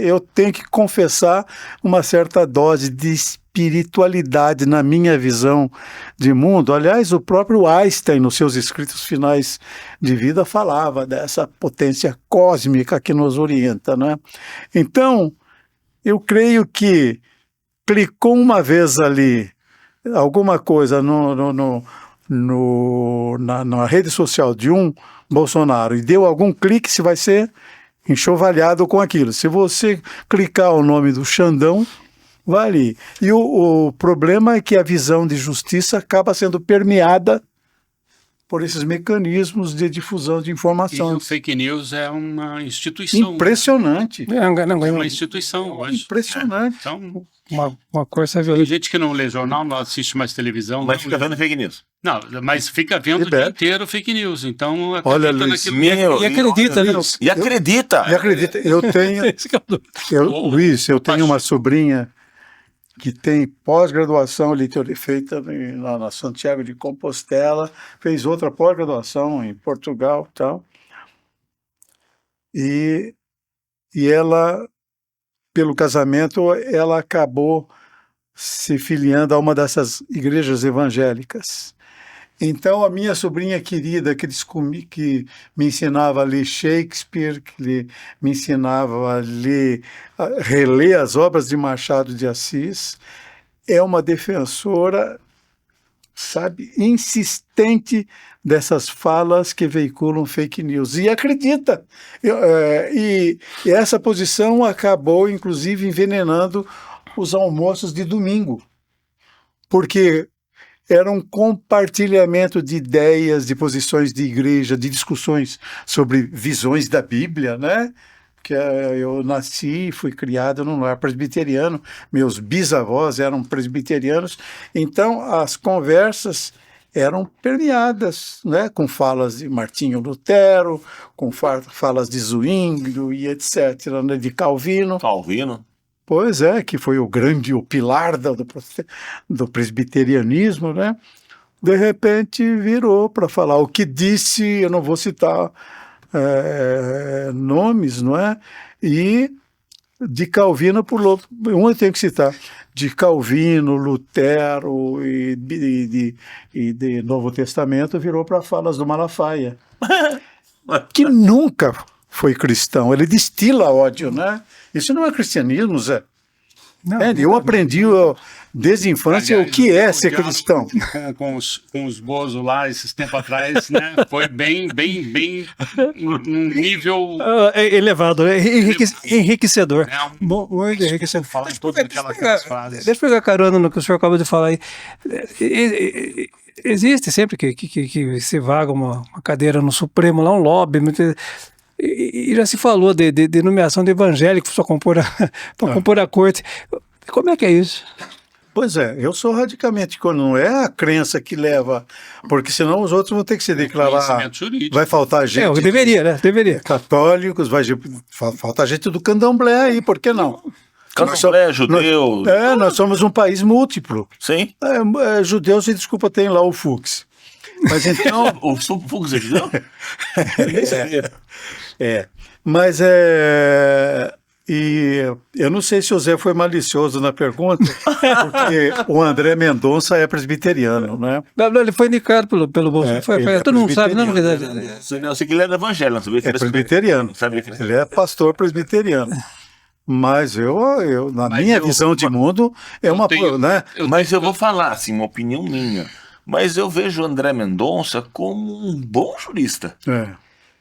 eu tenho que confessar uma certa dose de espiritualidade na minha visão de mundo. Aliás, o próprio Einstein, nos seus escritos finais de vida, falava dessa potência cósmica que nos orienta, né? Então, eu creio que clicou uma vez ali alguma coisa na rede social de um Bolsonaro e deu algum clique, você vai ser enxovalhado com aquilo. Se você clicar o nome do Xandão, vai ali. E o problema é que a visão de justiça acaba sendo permeada por esses mecanismos de difusão de informação. E o fake news é uma instituição. Impressionante. É uma instituição hoje. Impressionante. Então, uma coisa tem violenta. gente que não lê jornal, não assiste mais televisão. Mas não fica lê. vendo fake news. Não, mas fica vendo o dia inteiro fake news. Então, Olha, acredita Luiz, naquilo. E acredita, né? E acredita. E acredita, eu tenho... Luiz, eu tenho uma sobrinha que tem pós-graduação feita na Santiago de Compostela, fez outra pós-graduação em Portugal e tal. E ela, pelo casamento, ela acabou se filiando a uma dessas igrejas evangélicas. Então, a minha sobrinha querida, que me ensinava a ler Shakespeare, me ensinava a reler as obras de Machado de Assis, é uma defensora, sabe, insistente dessas falas que veiculam fake news. E acredita. E essa posição acabou, inclusive, envenenando os almoços de domingo. Porque era um compartilhamento de ideias, de posições de igreja, de discussões sobre visões da Bíblia, né? Que eu nasci e fui criado num lar presbiteriano, meus bisavós eram presbiterianos, então as conversas eram permeadas, né? Com falas de Martinho Lutero, com falas de Zwinglio e etc., né? De Calvino. Calvino. Pois é, que foi o pilar do presbiterianismo, né? De repente virou para falar o que disse, eu não vou citar nomes, não é? E de Calvino, um eu tenho que citar, de Calvino, Lutero e de Novo Testamento virou para falas do Malafaia, que nunca foi cristão, ele destila ódio, né? Isso não é cristianismo, Zé. Não, Entende? Eu aprendi desde a infância o que é ser cristão. Com os Bozo lá, esses tempos atrás, né? Foi bem num nível... elevado, enriquecedor. Né, Muito enriquecedor. falar de todas aquelas frases. Deixa eu pegar carona no que o senhor acabou de falar aí. Existe sempre que se vaga uma cadeira no Supremo, lá um lobby, e já se falou de nomeação de evangélico para compor a corte. Como é que é isso? Pois é, eu sou radicalmente contra. Não é a crença que leva, porque senão os outros vão ter que se declarar. Conhecimento jurídico. Vai faltar gente. Deveria, né? Deveria. Católicos, vai faltar gente do candomblé aí, por que não? Candomblé, judeu. Nós somos um país múltiplo. Sim. Judeus, e desculpa, tem lá o Fux. Mas então. O Fux é judeu? Nem sabia. Mas e eu não sei se o Zé foi malicioso na pergunta, porque o André Mendonça é presbiteriano, né? Não, ele foi indicado pelo Bolsonaro. Todo mundo sabe, não? Eu sei que ele é do evangelho, não sabia que É era presbiteriano. Sabia que Ele é pastor presbiteriano. Mas na minha visão de mundo, né? Mas eu vou falar, assim, uma opinião minha. Mas eu vejo o André Mendonça como um bom jurista.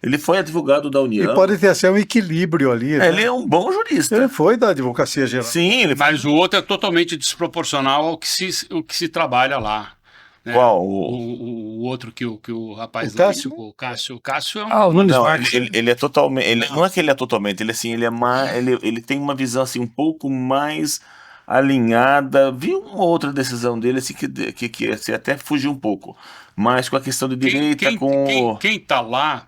Ele foi advogado da União. E pode ter assim, um equilíbrio ali. Né? Ele é um bom jurista. Ele foi da advocacia geral. Sim, mas o outro é totalmente desproporcional ao que se trabalha lá. Né? Qual? O outro que o rapaz... O Cássio? O Cássio é um... o Nunes Não, Marques. ele é totalmente... Não é que ele é totalmente, ele tem uma visão assim, um pouco mais alinhada. Vi uma outra decisão dele assim, que assim, até fugiu um pouco. Mas com a questão de direita, Quem está lá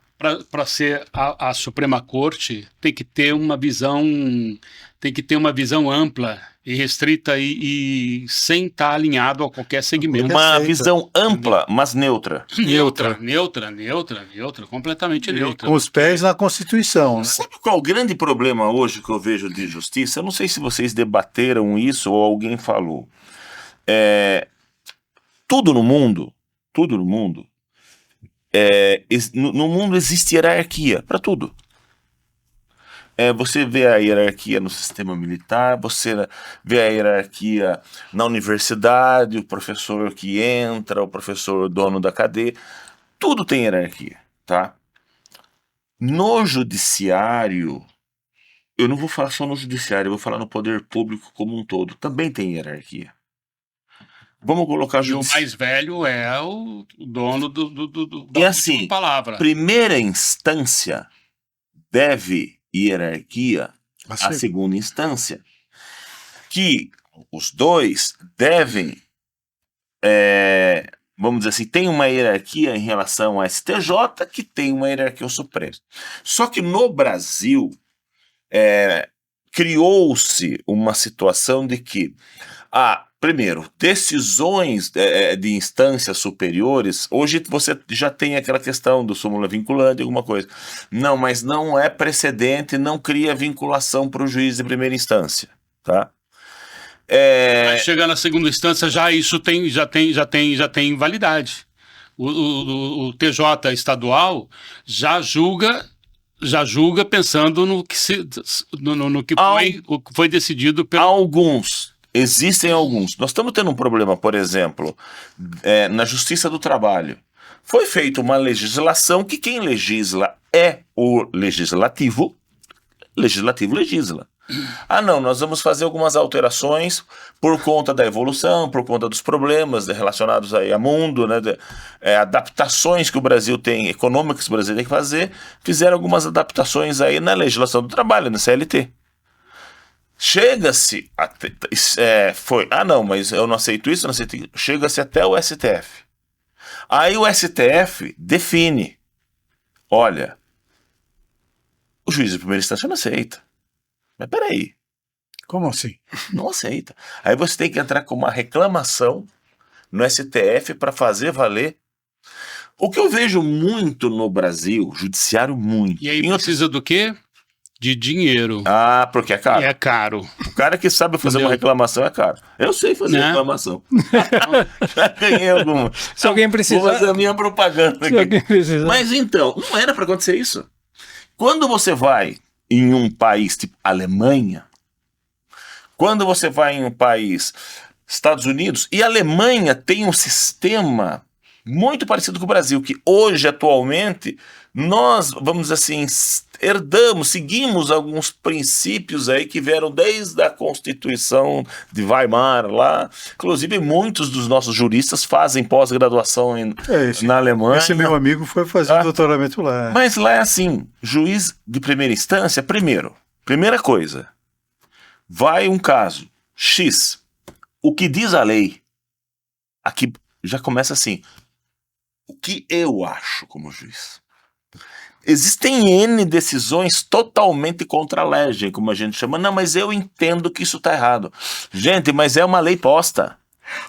para ser a Suprema Corte tem que ter uma visão ampla e restrita e sem estar alinhado a qualquer segmento. Uma visão ampla, mas neutra. Neutra, completamente neutra. Com os pés na Constituição. Né? Sabe qual é o grande problema hoje que eu vejo de justiça? Eu não sei se vocês debateram isso ou alguém falou. Tudo no mundo, no mundo existe hierarquia para tudo. Você vê a hierarquia no sistema militar, você vê a hierarquia na universidade, o professor que entra, o professor dono da cadeia, tudo tem hierarquia, tá? No judiciário, eu não vou falar só no judiciário, eu vou falar no poder público como um todo, também tem hierarquia. Vamos colocar E o mais velho é o dono da e assim, última palavra. Primeira instância deve hierarquia à segunda instância. Que os dois devem, vamos dizer assim, tem uma hierarquia em relação ao STJ, que tem uma hierarquia ao Supremo. Só que no Brasil, criou-se uma situação de que primeiro, decisões de instâncias superiores, hoje você já tem aquela questão do súmula vinculante, alguma coisa. Não, mas não é precedente, não cria vinculação para o juiz de primeira instância, tá? Mas chegar na segunda instância, já tem validade. O TJ estadual já julga pensando no que foi decidido pelo... Existem alguns. Nós estamos tendo um problema, por exemplo, na Justiça do Trabalho. Foi feita uma legislação que quem legisla é o legislativo. Legislativo legisla. Não, nós vamos fazer algumas alterações por conta da evolução, por conta dos problemas relacionados aí ao mundo, né, adaptações que o Brasil tem, econômicas que o Brasil tem que fazer, fizeram algumas adaptações aí na legislação do trabalho, na CLT. Chega-se não, mas eu não aceito isso, não aceito isso. Chega-se até o STF. Aí o STF define, olha, o juiz de primeira instância não aceita. Mas peraí. Como assim? Não aceita. Aí você tem que entrar com uma reclamação no STF para fazer valer. O que eu vejo muito no Brasil, judiciário muito. E aí precisa do quê? De dinheiro. Porque é caro. E é caro. O cara que sabe fazer uma reclamação é caro. Eu sei fazer reclamação. Já ganhei alguma. Se alguém precisar... Vou fazer a minha propaganda aqui. Se alguém precisar. Mas então, não era para acontecer isso. Quando você vai em um país tipo Alemanha, Quando você vai em um país, Estados Unidos e Alemanha tem um sistema muito parecido com o Brasil, que hoje, atualmente, nós, vamos dizer assim, seguimos alguns princípios aí que vieram desde a Constituição de Weimar lá. Inclusive, muitos dos nossos juristas fazem pós-graduação na Alemanha. Esse meu amigo foi fazer um doutoramento lá. Mas lá é assim, juiz de primeira instância, primeira coisa, vai um caso X, o que diz a lei, aqui já começa assim, o que eu acho como juiz. Existem N decisões totalmente contra a legem, como a gente chama. Não, mas eu entendo que isso está errado. Gente, mas é uma lei posta.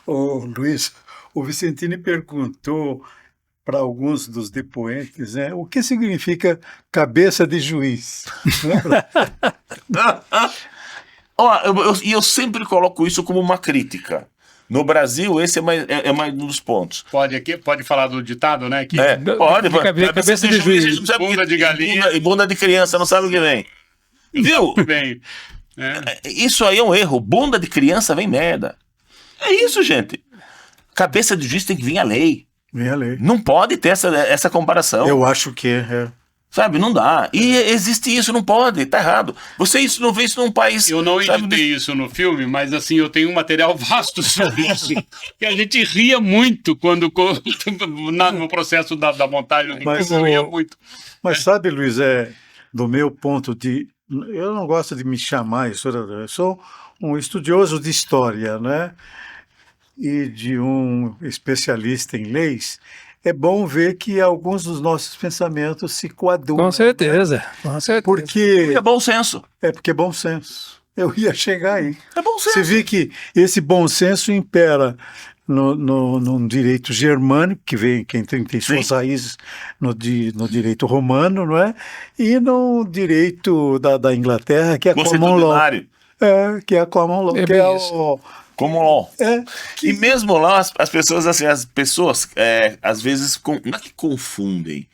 Ô, Luiz, o Vicentini perguntou para alguns dos depoentes, né, o que significa cabeça de juiz? Eu sempre coloco isso como uma crítica. No Brasil, esse é mais um dos pontos. Pode falar do ditado, né? Que Pode. Cabeça de juiz. Bunda de galinha. E bunda de criança, não sabe o que vem. Viu? Bem, Isso aí é um erro. Bunda de criança vem merda. É isso, gente. Cabeça de juiz tem que vir a lei. Vem a lei. Não pode ter essa comparação. Eu acho que é. Sabe, não dá. E existe isso, não pode, tá errado. Você não vê isso num país... Eu não editei isso no filme, mas assim, eu tenho um material vasto sobre isso, que a gente ria muito no processo da montagem do Mas filme, ria muito. Mas sabe, Luiz, do meu ponto de... Eu não gosto de me chamar historiador, eu sou um estudioso de história, né? E de um especialista em leis. É bom ver que alguns dos nossos pensamentos se coadunam. Com certeza, com certeza. Porque É bom senso. porque é bom senso. Eu ia chegar aí. É bom senso. Você vê que esse bom senso impera no direito germânico, quem tem suas raízes no direito romano, não é? E no direito da Inglaterra, que é a common law. Que é a common law. Que é o Common law. E mesmo lá, as pessoas, assim, às vezes, não é que confundem,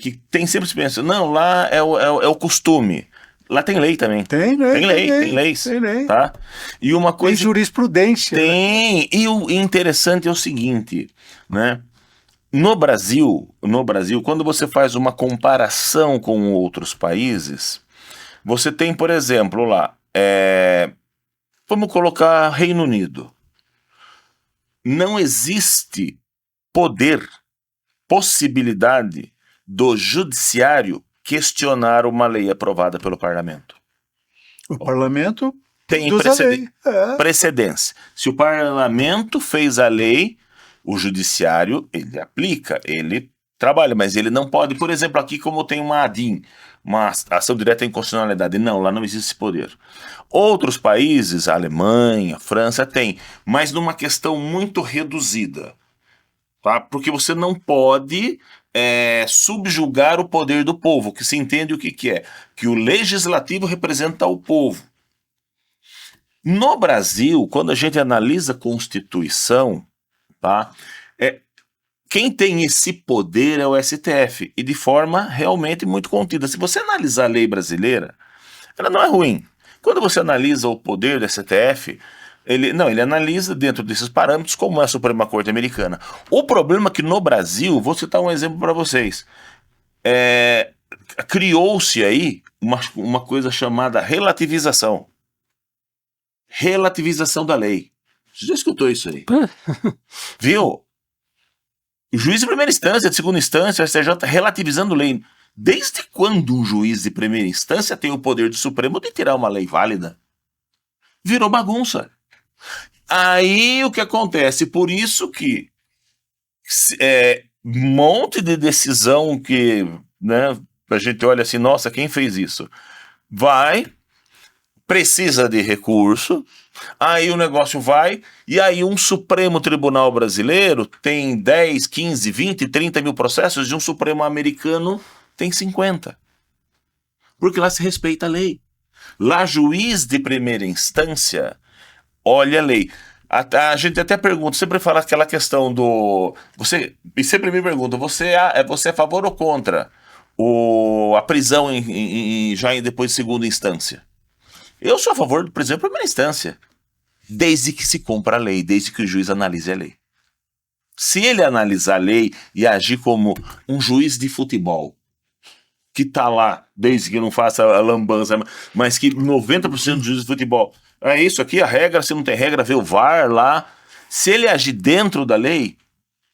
que tem sempre se pensa, não, lá é o costume. Lá tem lei também. Tem leis. Tá? E uma coisa... Tem jurisprudência. Tem. E o interessante é o seguinte, né? No Brasil, quando você faz uma comparação com outros países, você tem, por exemplo, lá, vamos colocar Reino Unido. Não existe possibilidade do judiciário questionar uma lei aprovada pelo parlamento. O parlamento tem precedência. Se o parlamento fez a lei, o judiciário, ele aplica, ele trabalha, mas ele não pode, por exemplo, aqui como tem uma ADIM, uma ação direta em constitucionalidade. Não, lá não existe esse poder. Outros países, a Alemanha, a França, tem, mas numa questão muito reduzida. Tá? Porque você não pode subjugar o poder do povo, que se entende o que é. Que o legislativo representa o povo. No Brasil, quando a gente analisa a Constituição, tá? Quem tem esse poder é o STF, e de forma realmente muito contida. Se você analisar a lei brasileira, ela não é ruim. Quando você analisa o poder do STF, ele analisa dentro desses parâmetros como é a Suprema Corte Americana. O problema é que no Brasil, vou citar um exemplo para vocês, criou-se aí uma coisa chamada relativização. Relativização da lei. Você já escutou isso aí? Viu? O juiz de primeira instância, de segunda instância, o STJ relativizando lei. Desde quando um juiz de primeira instância tem o poder do Supremo de tirar uma lei válida? Virou bagunça. Aí o que acontece? Por isso que um monte de decisão que, né, a gente olha assim, nossa, quem fez isso? Precisa de recurso, aí o negócio vai, e aí um Supremo Tribunal Brasileiro tem 10, 15, 20, 30 mil processos, e um Supremo Americano tem 50. Porque lá se respeita a lei. Lá, juiz de primeira instância olha a lei. A gente até pergunta, sempre fala aquela questão do... E sempre me pergunta, você é a favor ou contra a prisão depois de segunda instância? Eu sou a favor do prisão em primeira instância, desde que se cumpra a lei, desde que o juiz analise a lei. Se ele analisar a lei e agir como um juiz de futebol, que tá lá, desde que não faça a lambança, mas que 90% dos juízes de futebol, é isso aqui, a regra, se não tem regra, vê o VAR lá. Se ele agir dentro da lei,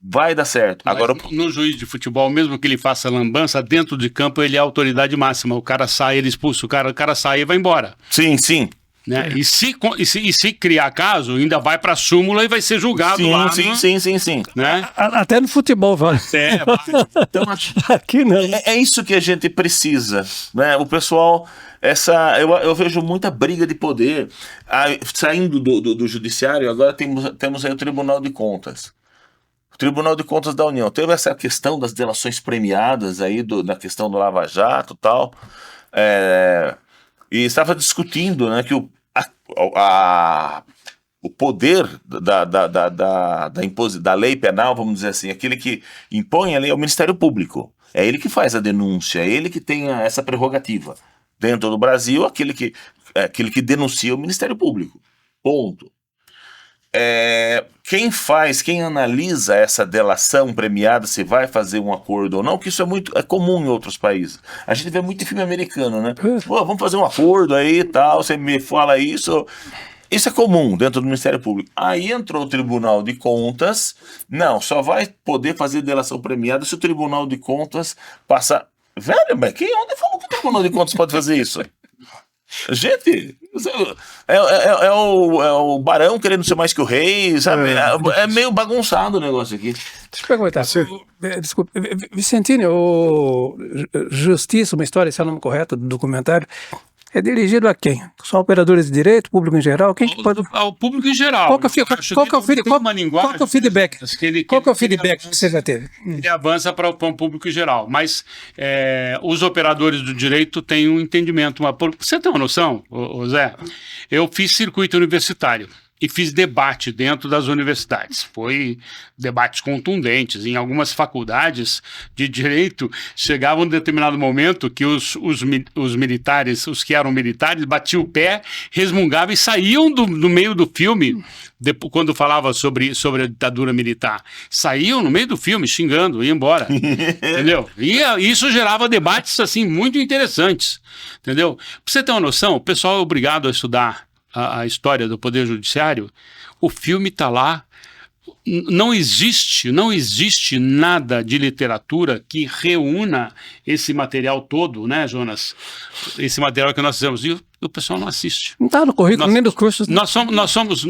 vai dar certo. Mas Agora, no juiz de futebol, mesmo que ele faça lambança, dentro de campo ele é a autoridade máxima. O cara sai, ele expulsa o cara sai e vai embora. sim, sim. Né? E se criar caso, ainda vai pra súmula e vai ser julgado lá. Sim. Né? Até no futebol, vale. Então, Aqui não. é isso que a gente precisa, né? O pessoal, eu vejo muita briga de poder. Saindo do judiciário, agora temos aí o Tribunal de Contas. O Tribunal de Contas da União. Teve essa questão das delações premiadas aí, na questão do Lava Jato e tal. E estava discutindo, né, que o poder da lei penal, vamos dizer assim, aquele que impõe a lei é o Ministério Público. É ele que faz a denúncia, é ele que tem essa prerrogativa. Dentro do Brasil, aquele que denuncia o Ministério Público. Ponto. Quem analisa essa delação premiada, se vai fazer um acordo ou não, que isso é comum em outros países. A gente vê muito em filme americano, né? Pô, vamos fazer um acordo aí e tal, você me fala isso. Isso é comum dentro do Ministério Público. Aí entrou o Tribunal de Contas, não, só vai poder fazer delação premiada se o Tribunal de Contas passar... Velho, mas onde falou que o Tribunal de Contas pode fazer isso? Gente, é o barão querendo ser mais que o rei, sabe? É meio bagunçado o negócio aqui. Deixa eu perguntar. Desculpa, Vicentini, o Justiça, uma história, esse é o nome correto do documentário, é dirigido a quem? Só operadores de direito, público em geral? Quem que pode... Ao público em geral. Qual que é o feedback? Qual que é o feedback que você já teve? Ele avança para o público em geral, mas os operadores do direito têm um entendimento. Você tem uma noção, Zé? Eu fiz circuito universitário e fiz debate dentro das universidades. Foi debates contundentes. Em algumas faculdades de direito, chegava um determinado momento que os militares, os que eram militares, batiam o pé, resmungavam e saíam do meio do filme, quando falava sobre a ditadura militar. Saíam no meio do filme, xingando, iam embora. Entendeu? E isso gerava debates assim, muito interessantes. Entendeu? Pra você ter uma noção, o pessoal é obrigado a estudar a história do Poder Judiciário. O filme está lá. Não existe nada de literatura que reúna esse material todo, né, Jonas? Esse material que nós fizemos. E o pessoal não assiste. Não está no currículo, nem dos cursos. Nós somos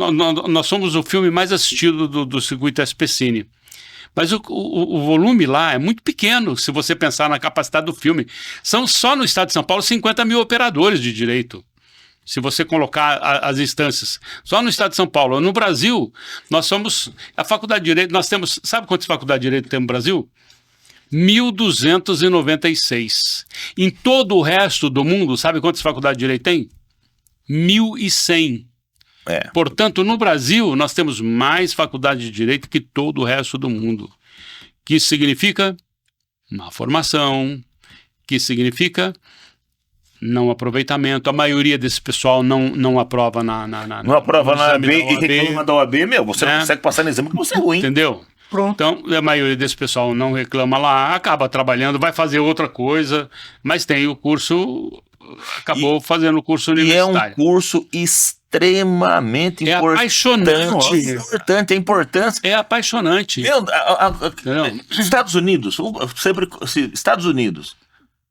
o filme mais assistido do circuito SPCine. Mas o volume lá é muito pequeno, se você pensar na capacidade do filme. São só no estado de São Paulo 50 mil operadores de direito. Se você colocar as instâncias, só no estado de São Paulo. No Brasil, nós somos, a faculdade de Direito, nós temos, sabe quantas faculdades de Direito temos no Brasil? 1.296. Em todo o resto do mundo, sabe quantas faculdades de Direito tem? 1.100. Portanto, no Brasil, nós temos mais faculdades de Direito que todo o resto do mundo. Que significa má formação, que significa não aproveitamento. A maioria desse pessoal não aprova não aprova na OAB e reclama da OAB, você não consegue passar no exame porque você é ruim. Entendeu? Pronto. Então, a maioria desse pessoal não reclama lá, acaba trabalhando, vai fazer outra coisa, mas tem o curso, acabou fazendo o curso universitário. E é um curso extremamente importante. Apaixonante. É importância. É apaixonante. Estados Unidos,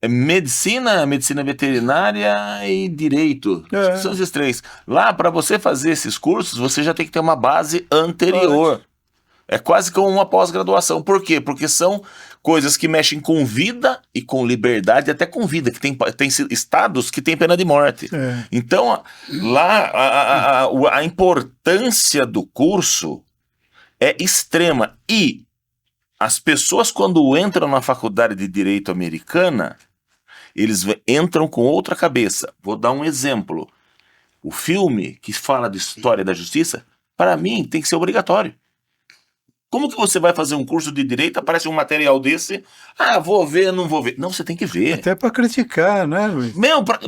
medicina veterinária e direito. São esses três. Lá, para você fazer esses cursos, você já tem que ter uma base anterior. É quase como uma pós-graduação. Por quê? Porque são coisas que mexem com vida e com liberdade, até com vida, que tem estados que têm pena de morte. Então, lá, a importância do curso é extrema. E as pessoas, quando entram na faculdade de Direito americana, eles entram com outra cabeça. Vou dar um exemplo. O filme que fala de história da justiça, para mim, tem que ser obrigatório. Como que você vai fazer um curso de direito, aparece um material desse, vou ver, não vou ver. Não, você tem que ver. Até para criticar, né, Luiz?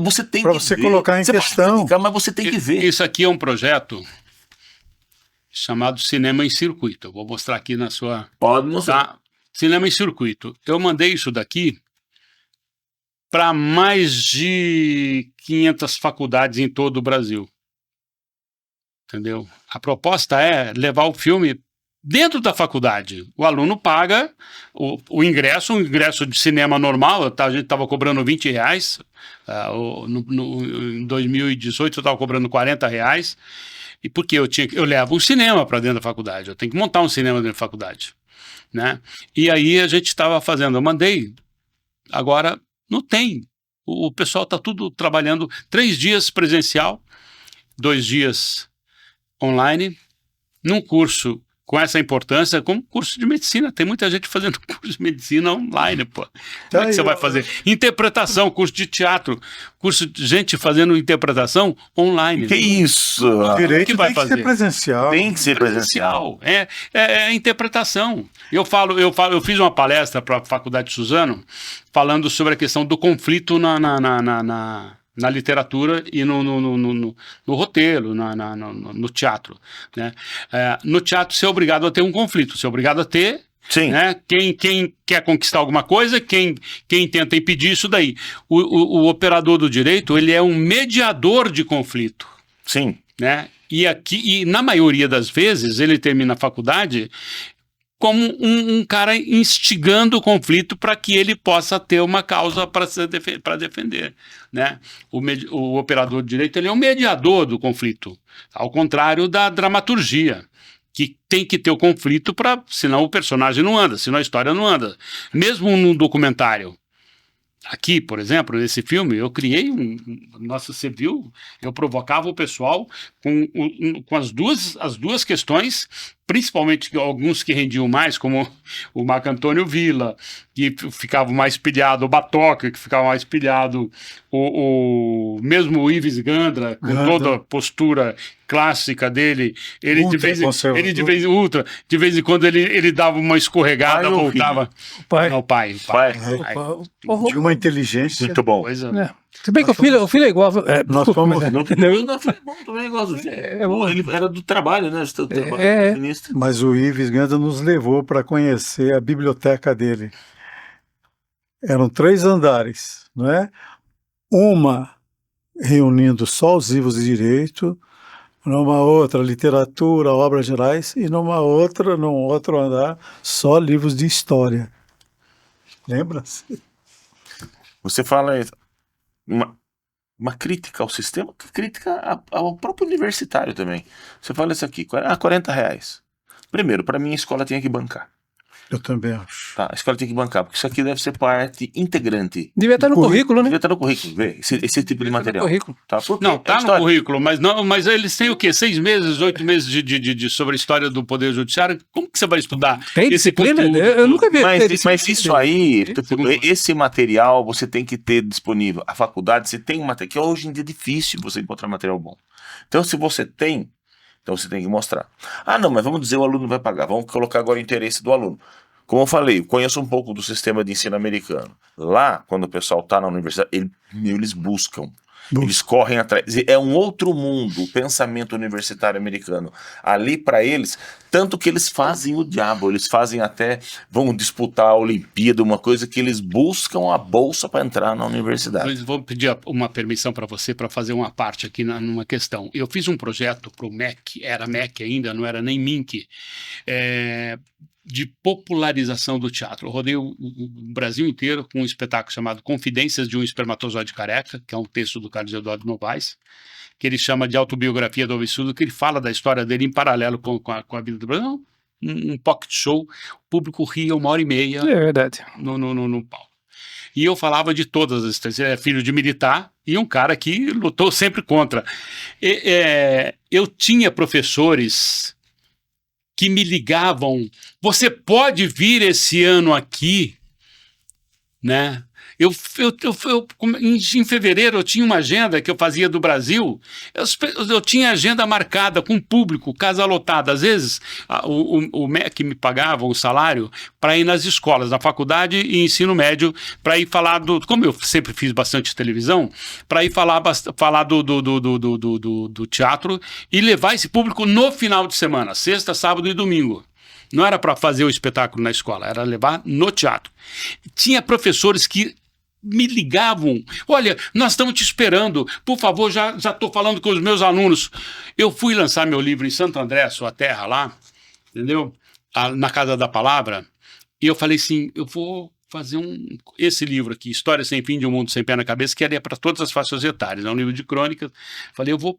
Você tem Pra que você ver. colocar em Você pode questão. criticar, mas você tem que ver. Isso aqui é um projeto chamado Cinema em Circuito. Eu vou mostrar aqui na sua... Pode mostrar. Tá? Cinema em Circuito. Eu mandei isso daqui para mais de 500 faculdades em todo o Brasil. Entendeu? A proposta é levar o filme dentro da faculdade. O aluno paga o ingresso, um ingresso de cinema normal, a gente estava cobrando R$20, em 2018 eu estava cobrando R$40, e porque eu levo um cinema para dentro da faculdade, eu tenho que montar um cinema dentro da faculdade, né? E aí a gente estava fazendo, eu mandei, agora não tem, o pessoal está tudo trabalhando 3 dias presencial, 2 dias online, num curso com essa importância, como curso de medicina. Tem muita gente fazendo curso de medicina online, pô. Como é que você vai fazer? Interpretação, curso de teatro, curso de gente fazendo interpretação online. Que isso? Direito que vai tem que fazer? ser presencial. Tem que ser presencial. É interpretação. Eu fiz uma palestra para a Faculdade de Suzano falando sobre a questão do conflito na literatura e no roteiro, no teatro, né? No teatro você é obrigado a ter um conflito, você é obrigado a ter, Sim. né? Quem quer conquistar alguma coisa, quem tenta impedir isso daí. O operador do direito, ele é um mediador de conflito, Sim. né? E na maioria das vezes ele termina a faculdade como um cara instigando o conflito para que ele possa ter uma causa para defender, né? O operador de direito, ele é um mediador do conflito, ao contrário da dramaturgia, que tem que ter o conflito, senão o personagem não anda, senão a história não anda. Mesmo num documentário. Aqui, por exemplo, nesse filme, eu criei nossa, você viu? Eu provocava o pessoal com as duas questões, principalmente alguns que rendiam mais, como o Marco Antônio Villa, que ficava mais pilhado, o Batoca, que ficava mais pilhado, mesmo o Ives Gandra, com toda a postura clássica dele, ele de vez em quando ele dava uma escorregada, voltava. O pai. Pai. De uma inteligência. Muito bom. Pois é. Se bem que o filho é igual. Nós fomos. Não foi bom também, gosto. Ele era do trabalho, né? Ministro. Mas o Ives Gandra nos levou para conhecer a biblioteca dele. Eram 3 andares, não é? Uma reunindo só os livros de direito, numa outra literatura, obras gerais, e num outro andar, só livros de história. Lembra-se? Você fala uma crítica ao sistema, crítica ao próprio universitário também. Você fala isso aqui, R$40. Primeiro, para mim a escola tinha que bancar. Eu também acho. Tá, a escola tem que bancar, porque isso aqui deve ser parte integrante. Devia estar no currículo, né? Devia estar no currículo, ver esse tipo de material. No currículo. Tá, porque Não, tá no história. currículo, mas eles têm o quê? 6 meses, 8 meses sobre a história do Poder Judiciário? Como que você vai estudar Tem esse disciplina? conteúdo? Eu nunca vi. Mas isso aí, esse material você tem que ter disponível. A faculdade, você tem um material, que hoje em dia é difícil você encontrar material bom. Então, se você tem, então você tem que mostrar. Não, mas vamos dizer o aluno vai pagar. Vamos colocar agora o interesse do aluno. Como eu falei, eu conheço um pouco do sistema de ensino americano. Lá, quando o pessoal está na universidade, eles buscam. Eles correm atrás. É um outro mundo, o pensamento universitário americano. Ali, para eles, tanto que eles fazem o diabo. Eles fazem até, vão disputar a Olimpíada, uma coisa que eles buscam a bolsa para entrar na universidade. Vou pedir uma permissão para você para fazer uma parte aqui numa questão. Eu fiz um projeto para o MEC, era MEC ainda, não era nem MINC, de popularização do teatro. Eu rodei o Brasil inteiro com um espetáculo chamado Confidências de um Espermatozoide Careca, que é um texto do Carlos Eduardo Novaes, que ele chama de autobiografia do absurdo, que ele fala da história dele em paralelo com a vida do Brasil. Um pocket show, o público ria 1h30 É verdade. no palco. E eu falava de todas as histórias. Ele é filho de militar e um cara que lutou sempre contra. Eu tinha professores que me ligavam, você pode vir esse ano aqui, né? Em fevereiro eu tinha uma agenda que eu fazia do Brasil, eu tinha agenda marcada com público, casa lotada. Às vezes o MEC me pagava o salário para ir nas escolas, na faculdade e ensino médio, para ir falar como eu sempre fiz bastante televisão, para ir falar do teatro e levar esse público no final de semana, sexta, sábado e domingo. Não era para fazer o espetáculo na escola, era levar no teatro. Tinha professores que me ligavam, olha, nós estamos te esperando, por favor, já estou falando com os meus alunos. Eu fui lançar meu livro em Santo André, sua terra lá, entendeu? Na Casa da Palavra, e eu falei assim, eu vou fazer esse livro aqui, História Sem Fim de um Mundo Sem Pé na Cabeça, que é para todas as faixas etárias, é um livro de crônicas. Falei, eu vou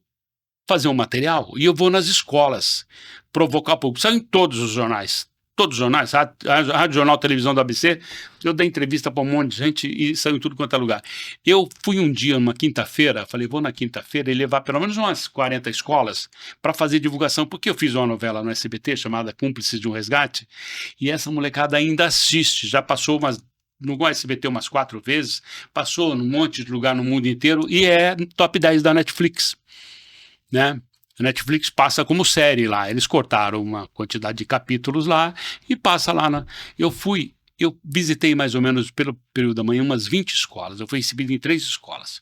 fazer um material e eu vou nas escolas provocar o público. Saiu em todos os jornais, Rádio Jornal, Televisão do ABC, eu dei entrevista para um monte de gente e saiu em tudo quanto é lugar. Eu fui um dia, numa quinta-feira, falei, vou na quinta-feira e levar pelo menos umas 40 escolas para fazer divulgação, porque eu fiz uma novela no SBT chamada Cúmplices de um Resgate, e essa molecada ainda assiste, já passou no SBT umas 4 vezes, passou num monte de lugar no mundo inteiro e é top 10 da Netflix, né? A Netflix passa como série lá, eles cortaram uma quantidade de capítulos lá e passa lá. Eu visitei mais ou menos pelo período da manhã umas 20 escolas, eu fui recebido em 3 escolas.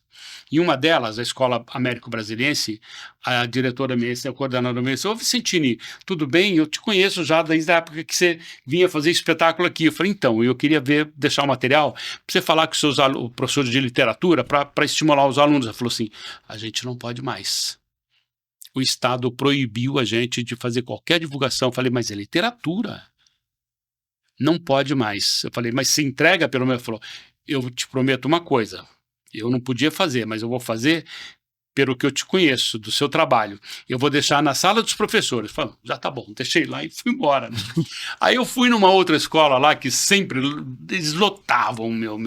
E uma delas, a Escola Américo-Brasiliense, a diretora minha, a coordenadora minha, disse, ô Vicentini, tudo bem? Eu te conheço já desde a época que você vinha fazer espetáculo aqui. Eu falei, então, eu queria deixar o material para você falar com os seus professores de literatura para estimular os alunos. Ela falou assim, a gente não pode mais. O Estado proibiu a gente de fazer qualquer divulgação. Eu falei, mas é literatura. Não pode mais. Eu falei, mas se entrega pelo menos. Ele falou, eu te prometo uma coisa. Eu não podia fazer, mas eu vou fazer pelo que eu te conheço, do seu trabalho. Eu vou deixar na sala dos professores. Eu falei, já tá bom, deixei lá e fui embora. Aí eu fui numa outra escola lá que sempre eles lotavam meu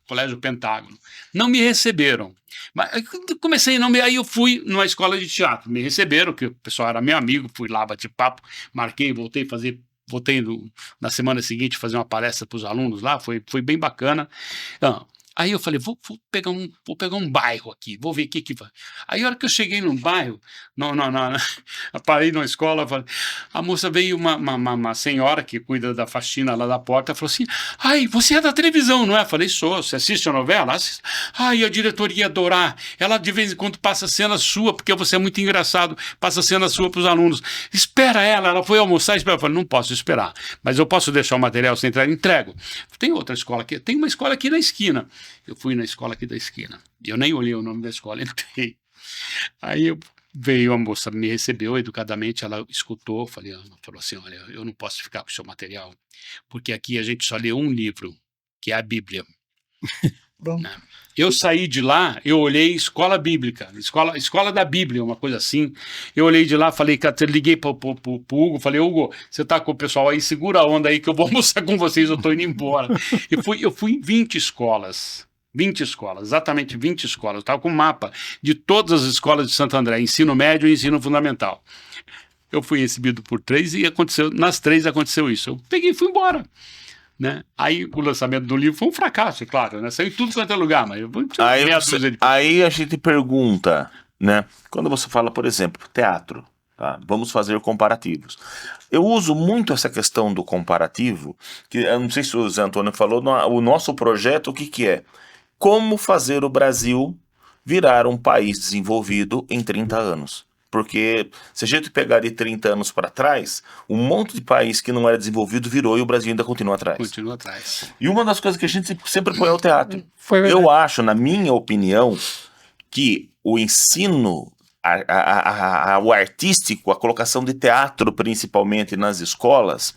Colégio Pentágono. Não me receberam. Mas aí eu fui numa escola de teatro, me receberam, que o pessoal era meu amigo, fui lá, bati papo, marquei, voltei na semana seguinte fazer uma palestra para os alunos lá, foi bem bacana. Aí eu falei, vou pegar um bairro aqui, vou ver o que vai. Aí a hora que eu cheguei num bairro, parei numa escola, a moça veio, uma senhora que cuida da faxina lá da porta, falou assim, ai, você é da televisão, não é? Eu falei, sou, você assiste a novela? Assiste. Ai, a diretoria ia adorar, ela de vez em quando passa cena sua, porque você é muito engraçado, passa cena sua para os alunos. Espera ela foi almoçar, espera. Eu falei, não posso esperar, mas eu posso deixar o material sem entrego. Tem outra escola aqui, tem uma escola aqui na esquina. Eu fui na escola aqui da esquina. Eu nem olhei o nome da escola, entrei. Aí veio a moça, me recebeu educadamente, ela escutou, ela falou assim, olha, eu não posso ficar com o seu material, porque aqui a gente só lê um livro, que é a Bíblia. Eu saí de lá, eu olhei escola bíblica, escola da Bíblia, uma coisa assim. Eu olhei de lá, liguei pro Hugo, falei, Hugo, você tá com o pessoal aí, segura a onda aí que eu vou almoçar com vocês, eu tô indo embora. Eu fui em 20 escolas, exatamente 20 escolas. Eu estava com um mapa de todas as escolas de Santo André, ensino médio e ensino fundamental. Eu fui recebido por 3 e nas 3 aconteceu isso. Eu peguei e fui embora. Né? Aí o lançamento do livro foi um fracasso, é claro, né? Saiu em tudo quanto é lugar, mas aí a gente pergunta, né? Quando você fala, por exemplo, teatro, tá? Vamos fazer comparativos. Eu uso muito essa questão do comparativo, que eu não sei se o Zé Antônio falou, o nosso projeto, o que é? Como fazer o Brasil virar um país desenvolvido em 30 anos. Porque se a gente pegar de 30 anos para trás, um monte de país que não era desenvolvido virou e o Brasil ainda continua atrás. Continua atrás. E uma das coisas que a gente sempre põe é o teatro. Eu acho, na minha opinião, que o ensino, o artístico, a colocação de teatro principalmente nas escolas,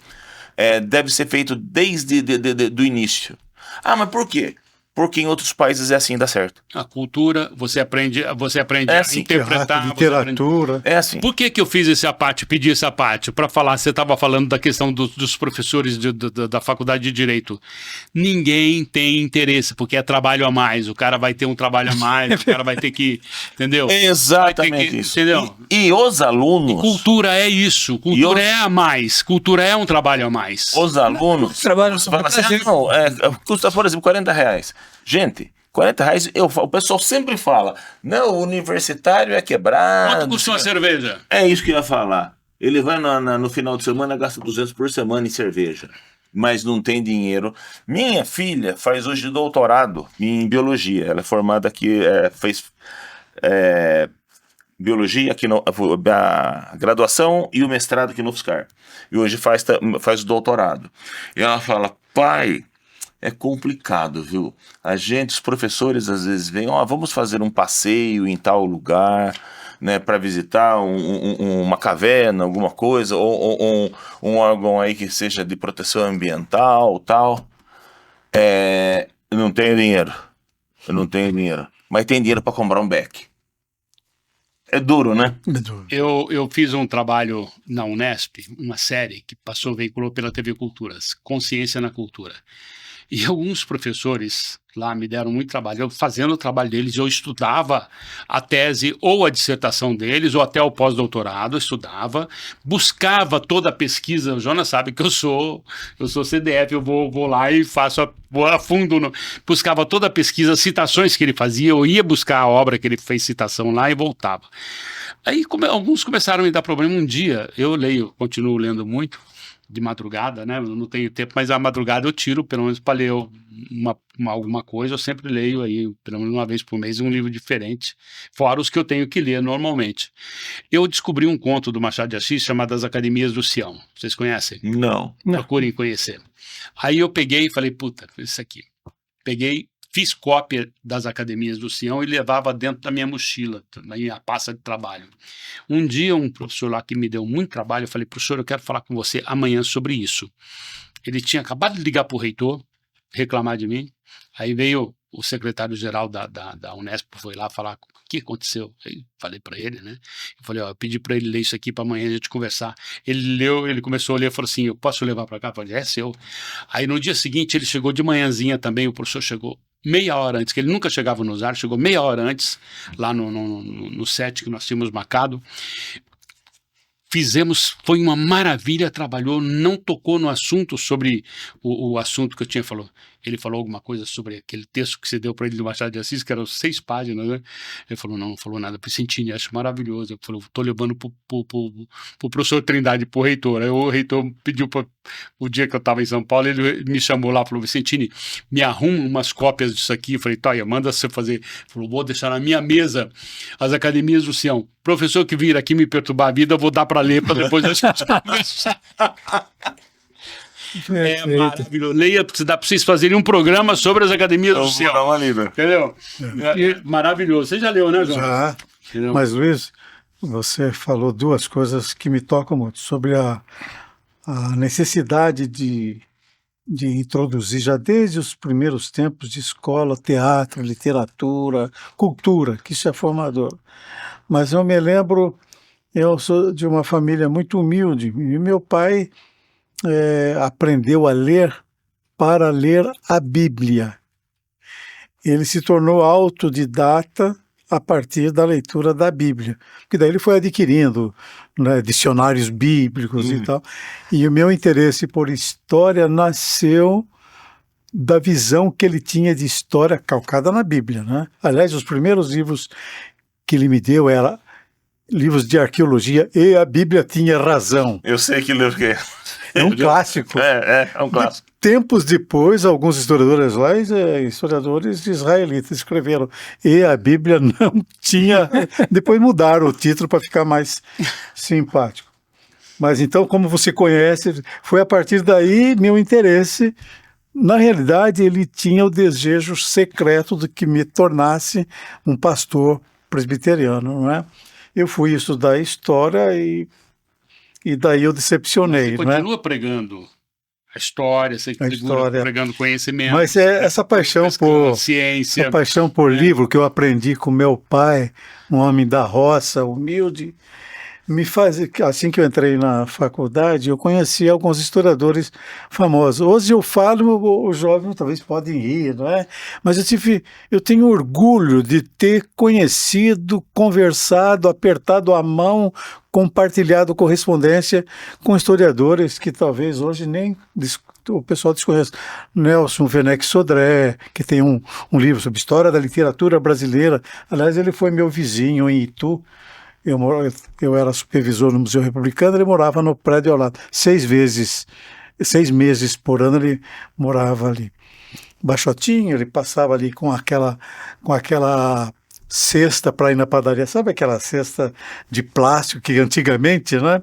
deve ser feito desde do início. Ah, mas por quê? Porque em outros países é assim, dá certo. A cultura, você aprende a interpretar. Literatura. É assim. Por que eu fiz pedi essa parte? Para falar, você estava falando da questão dos professores da faculdade de Direito. Ninguém tem interesse, porque é trabalho a mais. O cara vai ter um trabalho a mais, o cara vai ter que, entendeu? É exatamente isso. Entendeu? E os alunos... Cultura é isso. Cultura é a mais. Cultura é um trabalho a mais. Os alunos... Trabalho você fala assim, custa, por exemplo, R$40. Gente, R$40, o pessoal sempre fala, não, o universitário é quebrado. Quanto custa uma cerveja? É isso que eu ia falar. Ele vai no final de semana, gasta 200 por semana em cerveja, mas não tem dinheiro. Minha filha faz hoje doutorado em biologia. Ela é formada aqui, fez biologia aqui, a graduação e o mestrado aqui no UFSCar. E hoje faz o doutorado. E ela fala, pai, é complicado, viu? Os professores às vezes vêm, vamos fazer um passeio em tal lugar, né, para visitar uma caverna, alguma coisa, ou um órgão aí que seja de proteção ambiental, tal. Eu não tenho dinheiro, mas tem dinheiro para comprar um beck. É duro, né? Eu fiz um trabalho na Unesp, uma série que veiculou pela TV Culturas, Consciência na Cultura. E alguns professores lá me deram muito trabalho. Eu, fazendo o trabalho deles, eu estudava a tese ou a dissertação deles, ou até o pós-doutorado, eu estudava, buscava toda a pesquisa. O Jonas sabe que eu sou CDF, eu vou lá e vou a fundo. Buscava toda a pesquisa, citações que ele fazia, eu ia buscar a obra que ele fez citação lá e voltava. Aí alguns começaram a me dar problema. Um dia, eu continuo lendo muito, de madrugada, né? Eu não tenho tempo, mas à madrugada eu tiro, pelo menos para ler alguma coisa. Eu sempre leio aí, pelo menos uma vez por mês, um livro diferente, fora os que eu tenho que ler normalmente. Eu descobri um conto do Machado de Assis chamado As Academias do Sião. Vocês conhecem? Não. Procurem conhecer. Aí eu peguei e falei, puta, isso aqui. Fiz cópia das Academias do Sião e levava dentro da minha mochila, na minha pasta de trabalho. Um dia, um professor lá que me deu muito trabalho, eu falei, professor, eu quero falar com você amanhã sobre isso. Ele tinha acabado de ligar para o reitor, reclamar de mim. Aí veio o secretário-geral da Unesp, foi lá falar o que aconteceu. Aí falei para ele, né? Eu falei, eu pedi para ele ler isso aqui para amanhã a gente conversar. Ele leu, ele começou a ler e falou assim, eu posso levar para cá? Eu falei, é seu. Aí no dia seguinte ele chegou de manhãzinha também, o professor chegou meia hora antes, que ele nunca chegava nos ar, chegou meia hora antes, lá no set que nós tínhamos marcado. Foi uma maravilha, trabalhou, não tocou no assunto sobre o assunto que eu tinha falado. Ele falou alguma coisa sobre aquele texto que você deu para ele do Machado de Assis, que eram 6 páginas, né? Ele falou, não falou nada. Vicentini, acho maravilhoso. Eu falei, estou levando pro professor Trindade, pro reitor. Aí o reitor pediu o dia que eu estava em São Paulo, ele me chamou lá, falou, Vicentini, me arruma umas cópias disso aqui. Eu falei, Toia, manda você fazer. Ele falou, vou deixar na minha mesa As Academias do Sião. Professor que vir aqui me perturbar a vida, eu vou dar para ler, para depois a gente conversar. É maravilhoso. Leia, porque dá para vocês fazerem um programa sobre as Academias do Sião. Dá uma lida. Entendeu? Maravilhoso. Você já leu, né, João? Já. Entendeu? Mas, Luiz, você falou 2 coisas que me tocam muito. Sobre a necessidade de introduzir, já desde os primeiros tempos de escola, teatro, literatura, cultura, que isso é formador. Mas eu me lembro, eu sou de uma família muito humilde, e meu pai aprendeu a ler para ler a Bíblia. Ele se tornou autodidata a partir da leitura da Bíblia, porque daí ele foi adquirindo, né, dicionários bíblicos e tal. E o meu interesse por história nasceu da visão que ele tinha de história calcada na Bíblia, né? Aliás, os primeiros livros que ele me deu eram livros de arqueologia, e a Bíblia tinha razão. Eu sei que livro que é. É um clássico. É um clássico. Tempos depois, alguns historiadores lá, historiadores israelitas, escreveram, e a Bíblia não tinha... Depois mudaram o título para ficar mais simpático. Mas então, como você conhece, foi a partir daí meu interesse. Na realidade, ele tinha o desejo secreto de que me tornasse um pastor presbiteriano, não é? Eu fui estudar história e daí eu decepcionei. Você continua pregando a história, você continua pregando conhecimento. Mas essa paixão por ciência. Essa paixão por livro que eu aprendi com meu pai, um homem da roça, humilde, me faz, assim que eu entrei na faculdade, eu conheci alguns historiadores famosos. Hoje eu falo, os jovens talvez podem rir, não é? Mas eu tenho orgulho de ter conhecido, conversado, apertado a mão, compartilhado correspondência com historiadores que talvez hoje nem o pessoal desconhece. Nelson Werneck Sodré, que tem um livro sobre história da literatura brasileira. Aliás, ele foi meu vizinho em Itu. Eu era supervisor no Museu Republicano, ele morava no prédio ao lado. 6 meses por ano ele morava ali. Baixotinho, ele passava ali com aquela cesta para ir na padaria. Sabe aquela cesta de plástico que antigamente, né?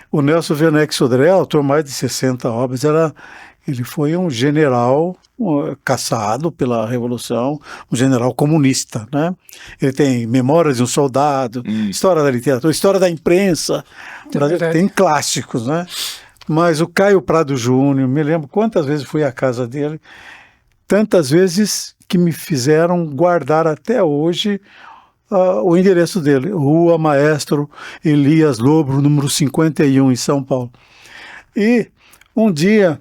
O Nelson Werneck Sodré, autor de mais de 60 obras, ele foi um general caçado pela Revolução, um general comunista, né? Ele tem Memórias de um Soldado, História da Literatura, História da Imprensa, tem clássicos, né? Mas o Caio Prado Júnior, me lembro quantas vezes fui à casa dele, tantas vezes que me fizeram guardar até hoje o endereço dele, Rua Maestro Elias Lobo, número 51, em São Paulo. E um dia,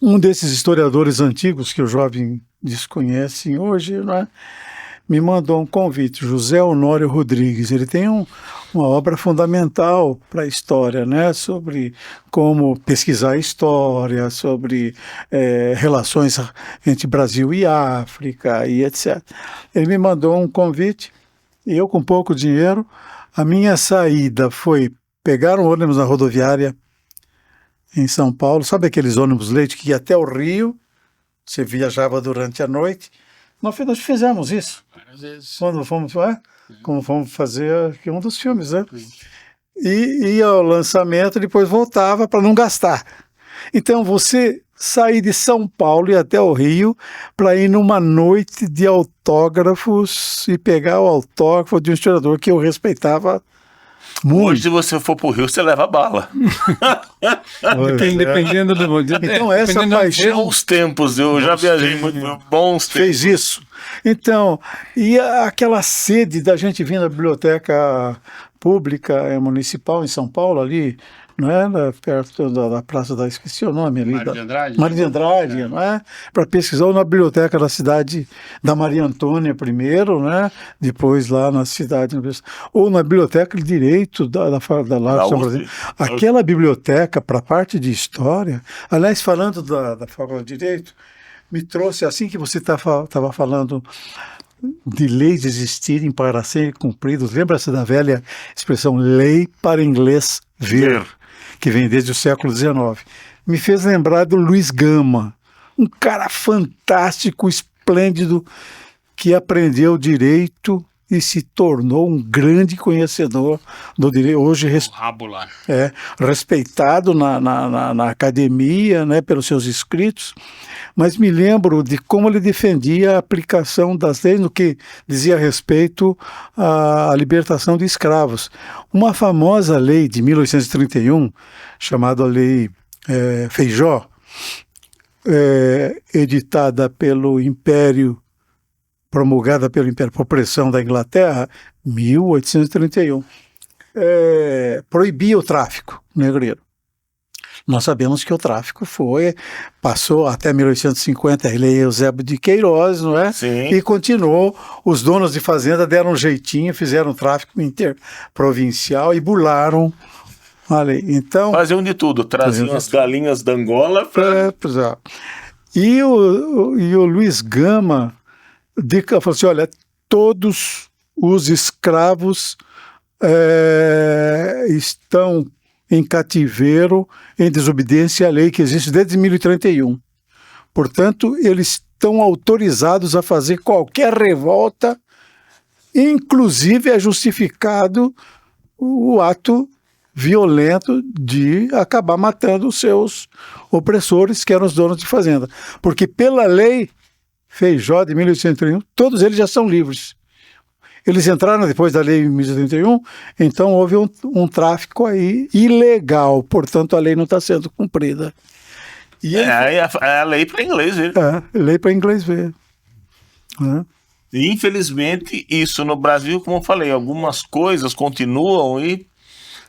um desses historiadores antigos que o jovem desconhece hoje, né, me mandou um convite, José Honório Rodrigues. Ele tem uma obra fundamental para a história, né, sobre como pesquisar a história, sobre relações entre Brasil e África e etc. Ele me mandou um convite. E eu, com pouco dinheiro, a minha saída foi pegar um ônibus na rodoviária em São Paulo, sabe aqueles ônibus leite que ia até o Rio, você viajava durante a noite. Nós fizemos isso. Várias vezes. Quando fomos fazer aqui um dos filmes, né? E ia ao lançamento, depois voltava para não gastar. Então você sair de São Paulo e até o Rio para ir numa noite de autógrafos e pegar o autógrafo de um historiador que eu respeitava muito. Hoje, se você for pro Rio, você leva bala. Dependendo do momento. Então, essa paixão... Bons tempos, eu já viajei muito, bons tempos. Fez isso. Então, e aquela sede da gente vir na biblioteca pública municipal em São Paulo, ali, não é? Perto da Praça da... Esqueci o nome ali. Mário de Andrade? Mário de Andrade, não é? Para pesquisar, ou na biblioteca da cidade da Maria Antônia primeiro, né? Depois lá na cidade, ou na biblioteca de Direito da São Brasil. Aquela biblioteca, para a parte de História, aliás, falando da Faculdade de Direito, me trouxe, assim que você estava falando de leis existirem para serem cumpridas, lembra-se da velha expressão lei para inglês ver, que vem desde o século XIX. Me fez lembrar do Luiz Gama, um cara fantástico, esplêndido, que aprendeu direito e se tornou um grande conhecedor do direito. Hoje respeitado na academia, né, pelos seus escritos, mas me lembro de como ele defendia a aplicação das leis no que dizia respeito à libertação de escravos. Uma famosa lei de 1831, chamada Lei Feijó, editada pelo Império, promulgada pelo Império por pressão da Inglaterra, 1831, proibia o tráfico negreiro. Nós sabemos que o tráfico passou até 1850, a Lei Eusébio de Queiroz, não é? Sim. E continuou. Os donos de fazenda deram um jeitinho, fizeram tráfico interprovincial e burlaram a lei. Então, faziam de tudo, traziam as galinhas da Angola. E o Luiz Gama falou assim, olha, todos os escravos estão em cativeiro, em desobediência à lei que existe desde 1031. Portanto, eles estão autorizados a fazer qualquer revolta, inclusive é justificado o ato violento de acabar matando os seus opressores, que eram os donos de fazenda. Porque pela lei Feijó de 1831, todos eles já são livres. Eles entraram depois da lei de 1831, então houve um tráfico aí ilegal, portanto a lei não está sendo cumprida. E a lei para inglês ver. Lei para inglês ver. E, infelizmente, isso no Brasil, como eu falei, algumas coisas continuam e,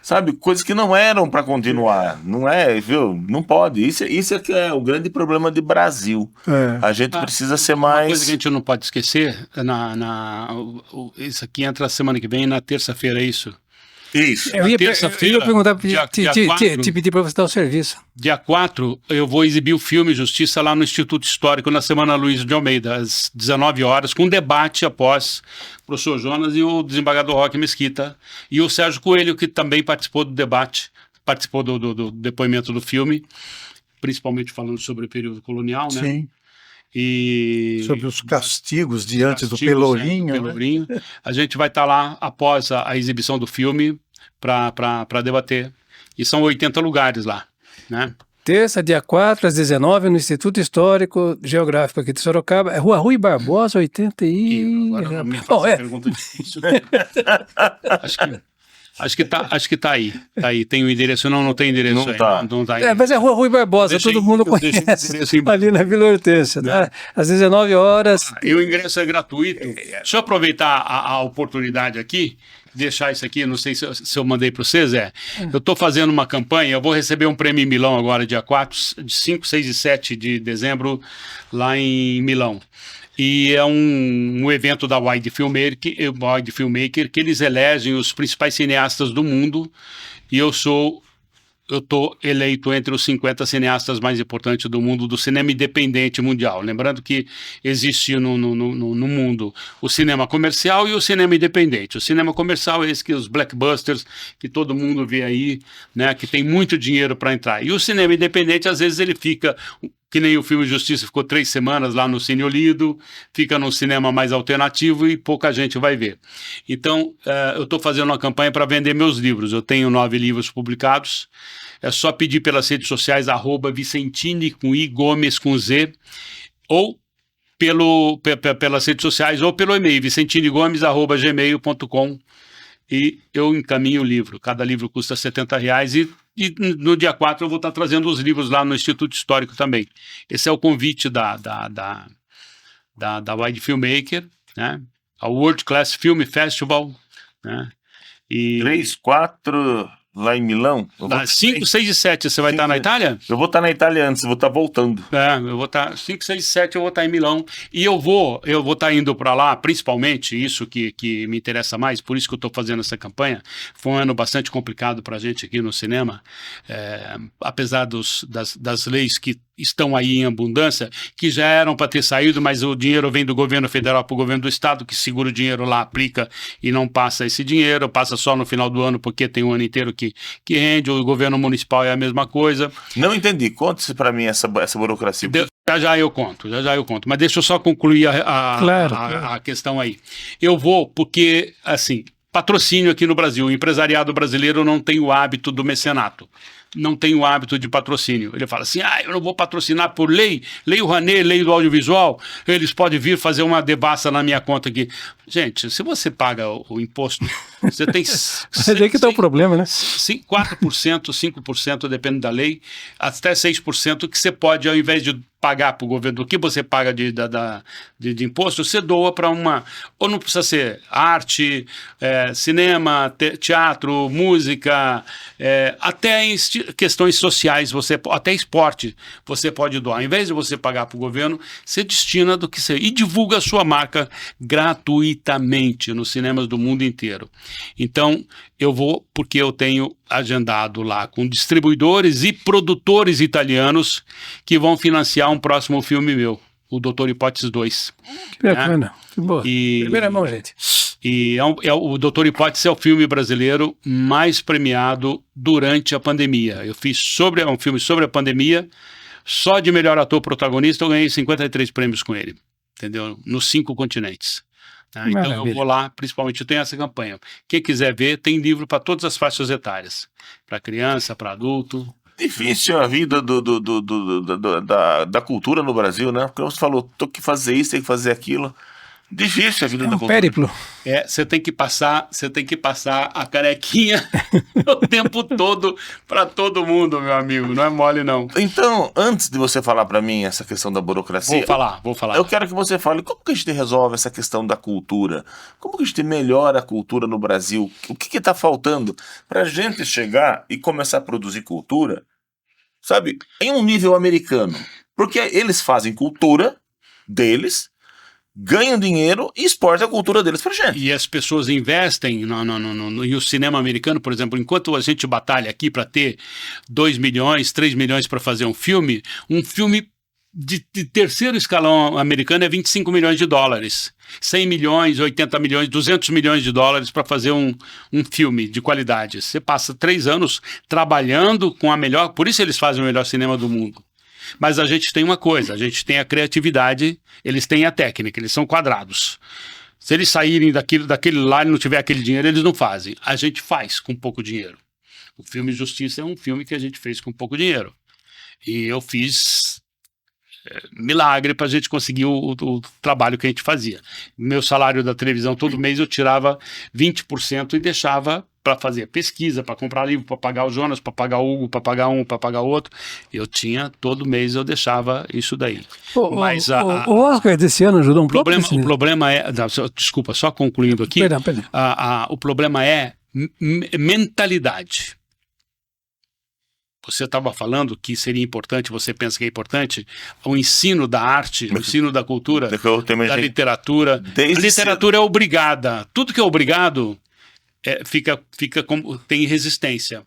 sabe, coisas que não eram para continuar, não é, viu? Não pode. Isso é que é o grande problema de Brasil. A gente precisa ser mais... Uma coisa que a gente não pode esquecer, isso aqui entra semana que vem, na terça-feira, é isso? Isso. Eu ia terça-feira, perguntar, dia te pedir para você dar o serviço. Dia 4, eu vou exibir o filme Justiça lá no Instituto Histórico, na Semana Luiz de Almeida, às 19 horas, com debate após o professor Jonas e o desembargador Roque Mesquita, e o Sérgio Coelho, que também participou do debate, participou do depoimento do filme, principalmente falando sobre o período colonial, né? Sim. E Sobre os castigos diante do Pelourinho. do Pelourinho. A gente vai estar lá após a exibição do filme para debater. E são 80 lugares lá, né? Terça, dia 4, às 19, no Instituto Histórico Geográfico aqui de Sorocaba. É Rua Rui Barbosa, 80 e... Agora não me faça Bom, pergunta difícil. Acho que tá aí. Tá aí. Tem o endereço? Não tem endereço Não aí. tá. Não tá aí. mas é Rua Rui Barbosa, Deixei- todo mundo eu deixei o conhece. endereço embaixo. Ali na Vila Hortência, tá? Às 19 horas. E o ingresso é gratuito. Deixa eu aproveitar a oportunidade aqui, deixar isso aqui, não sei se eu mandei para você, Zé. Eu estou fazendo uma campanha, eu vou receber um prêmio em Milão agora, dia 4, 5, 6 e 7 de dezembro, lá em Milão. E é um evento da Wide Filmmaker, que eles elegem os principais cineastas do mundo, e eu estou eleito entre os 50 cineastas mais importantes do mundo do cinema independente mundial. Lembrando que existe no mundo o cinema comercial e o cinema independente. O cinema comercial é esse que os blockbusters, que todo mundo vê aí, né, que tem muito dinheiro para entrar. E o cinema independente, às vezes, ele fica... que nem o filme Justiça ficou 3 semanas lá no Cine Olido, fica num cinema mais alternativo e pouca gente vai ver. Então, eu estou fazendo uma campanha para vender meus livros. Eu tenho 9 livros publicados. É só pedir pelas redes sociais, @Vicentini, com I, Gomes, com Z, ou pelas redes sociais, ou pelo e-mail, vicentinigomes@gmail.com, e eu encaminho o livro. Cada livro custa R$70 e no dia 4 eu vou estar trazendo os livros lá no Instituto Histórico também. Esse é o convite da Wide Filmmaker, né? A World Class Film Festival, né? E 3, 4 lá em Milão. 5, 6 e 7, você vai estar na Itália? Eu vou estar na Itália antes, eu vou estar voltando. Eu vou estar 5, 6 e 7, eu vou estar em Milão. E eu vou estar indo para lá, principalmente, isso que me interessa mais, por isso que eu estou fazendo essa campanha. Foi um ano bastante complicado para a gente aqui no cinema, apesar das leis que estão aí em abundância, que já eram para ter saído, mas o dinheiro vem do governo federal para o governo do estado, que segura o dinheiro lá, aplica e não passa esse dinheiro, passa só no final do ano, porque tem um ano inteiro que rende, o governo municipal é a mesma coisa. Não entendi, conte-se para mim essa burocracia. Já eu conto, mas deixa eu só concluir a questão aí. Eu vou porque, assim, patrocínio aqui no Brasil, o empresariado brasileiro não tem o hábito do mecenato, não tem o hábito de patrocínio. Ele fala assim, eu não vou patrocinar por lei Rouanet, lei do audiovisual, eles podem vir fazer uma devassa na minha conta aqui. Gente, se você paga o imposto, você tem... Mas aí que está o problema, né? 4%, 5%, depende da lei, até 6% que você pode, ao invés de pagar para o governo, do que você paga de imposto, você doa para uma... Ou não precisa ser arte, cinema, teatro, música, até em questões sociais, até esporte, você pode doar. Ao invés de você pagar para o governo, você destina do que você... E divulga a sua marca gratuitamente nos cinemas do mundo inteiro. Então, eu vou porque eu tenho agendado lá com distribuidores e produtores italianos que vão financiar um próximo filme meu, o Doutor Hipóteses 2. Que bacana, que boa. Primeira mão, gente. E o Doutor Hipóteses é o filme brasileiro mais premiado durante a pandemia. Eu fiz um filme sobre a pandemia, só de melhor ator protagonista eu ganhei 53 prêmios com ele, entendeu? Nos 5 continentes. Então eu vou lá, principalmente eu tenho essa campanha. Quem quiser ver, tem livro para todas as faixas etárias, para criança, para adulto. Difícil a vida da cultura no Brasil, né? Porque você falou, tem que fazer isso, tem que fazer aquilo. Difícil a vida da cultura. Périplo. Você tem que passar a carequinha o tempo todo para todo mundo, meu amigo. Não é mole, não. Então, antes de você falar para mim essa questão da burocracia... Vou falar. Eu quero que você fale como que a gente resolve essa questão da cultura. Como que a gente melhora a cultura no Brasil? O que está faltando para a gente chegar e começar a produzir cultura, sabe, em um nível americano? Porque eles fazem cultura deles ganham dinheiro e exportam a cultura deles pra gente. E as pessoas investem e o cinema americano, por exemplo, enquanto a gente batalha aqui para ter 2 milhões, 3 milhões para fazer um filme de terceiro escalão americano é 25 milhões de dólares. 100 milhões, 80 milhões, 200 milhões de dólares para fazer um filme de qualidade. Você passa 3 anos trabalhando com a melhor... Por isso eles fazem o melhor cinema do mundo. Mas a gente tem uma coisa, a gente tem a criatividade, eles têm a técnica, eles são quadrados. Se eles saírem daquele lá e não tiver aquele dinheiro, eles não fazem. A gente faz com pouco dinheiro. O filme Justiça é um filme que a gente fez com pouco dinheiro. E eu fiz milagre para a gente conseguir o trabalho que a gente fazia. Meu salário da televisão, todo mês eu tirava 20% e deixava para fazer pesquisa, para comprar livro, para pagar o Jonas, para pagar o Hugo, para pagar um, para pagar outro. Eu tinha, todo mês eu deixava isso daí. Mas o Oscar desse ano ajudou um pouco? O problema é... Desculpa, só concluindo aqui. Perdão. O problema é mentalidade. Você estava falando que seria importante, você pensa que é importante, o ensino da arte, o ensino da cultura, da literatura. A literatura é obrigada. Tudo que é obrigado tem resistência.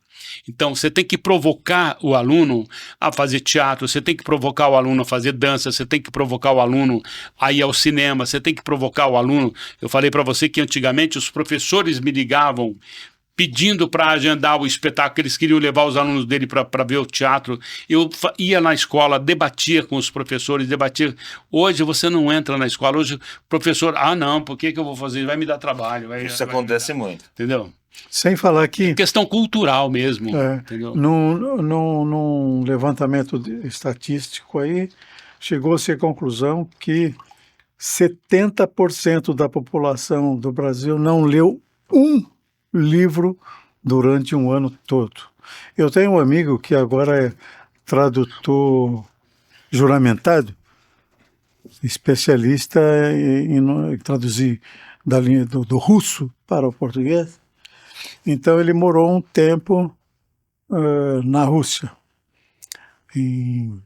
Então, você tem que provocar o aluno a fazer teatro, você tem que provocar o aluno a fazer dança, você tem que provocar o aluno a ir ao cinema, você tem que provocar o aluno... Eu falei para você que antigamente os professores me ligavam pedindo para agendar o espetáculo, eles queriam levar os alunos dele para ver o teatro. Eu ia na escola, debatia com os professores, debatia. Hoje você não entra na escola, hoje o professor, não, por que eu vou fazer? Vai me dar trabalho. Isso acontece muito. Entendeu? Sem falar que... É questão cultural mesmo. Entendeu? Num levantamento estatístico aí, chegou-se à conclusão que 70% da população do Brasil não leu um livro durante um ano todo. Eu tenho um amigo que agora é tradutor juramentado, especialista em traduzir da linha do russo para o português. Então ele morou um tempo na Rússia, em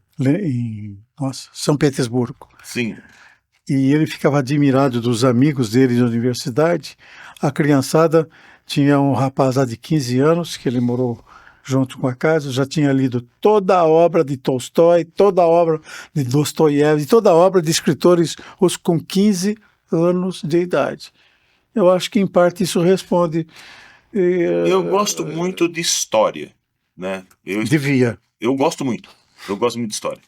São Petersburgo. Sim. E ele ficava admirado dos amigos dele da universidade. A criançada tinha um rapaz lá de 15 anos, que ele morou junto com a casa, já tinha lido toda a obra de Tolstói, toda a obra de Dostoiévski, toda a obra de escritores russos com 15 anos de idade. Eu acho que, em parte, isso responde... Eu gosto muito de história, né? Eu gosto muito de história.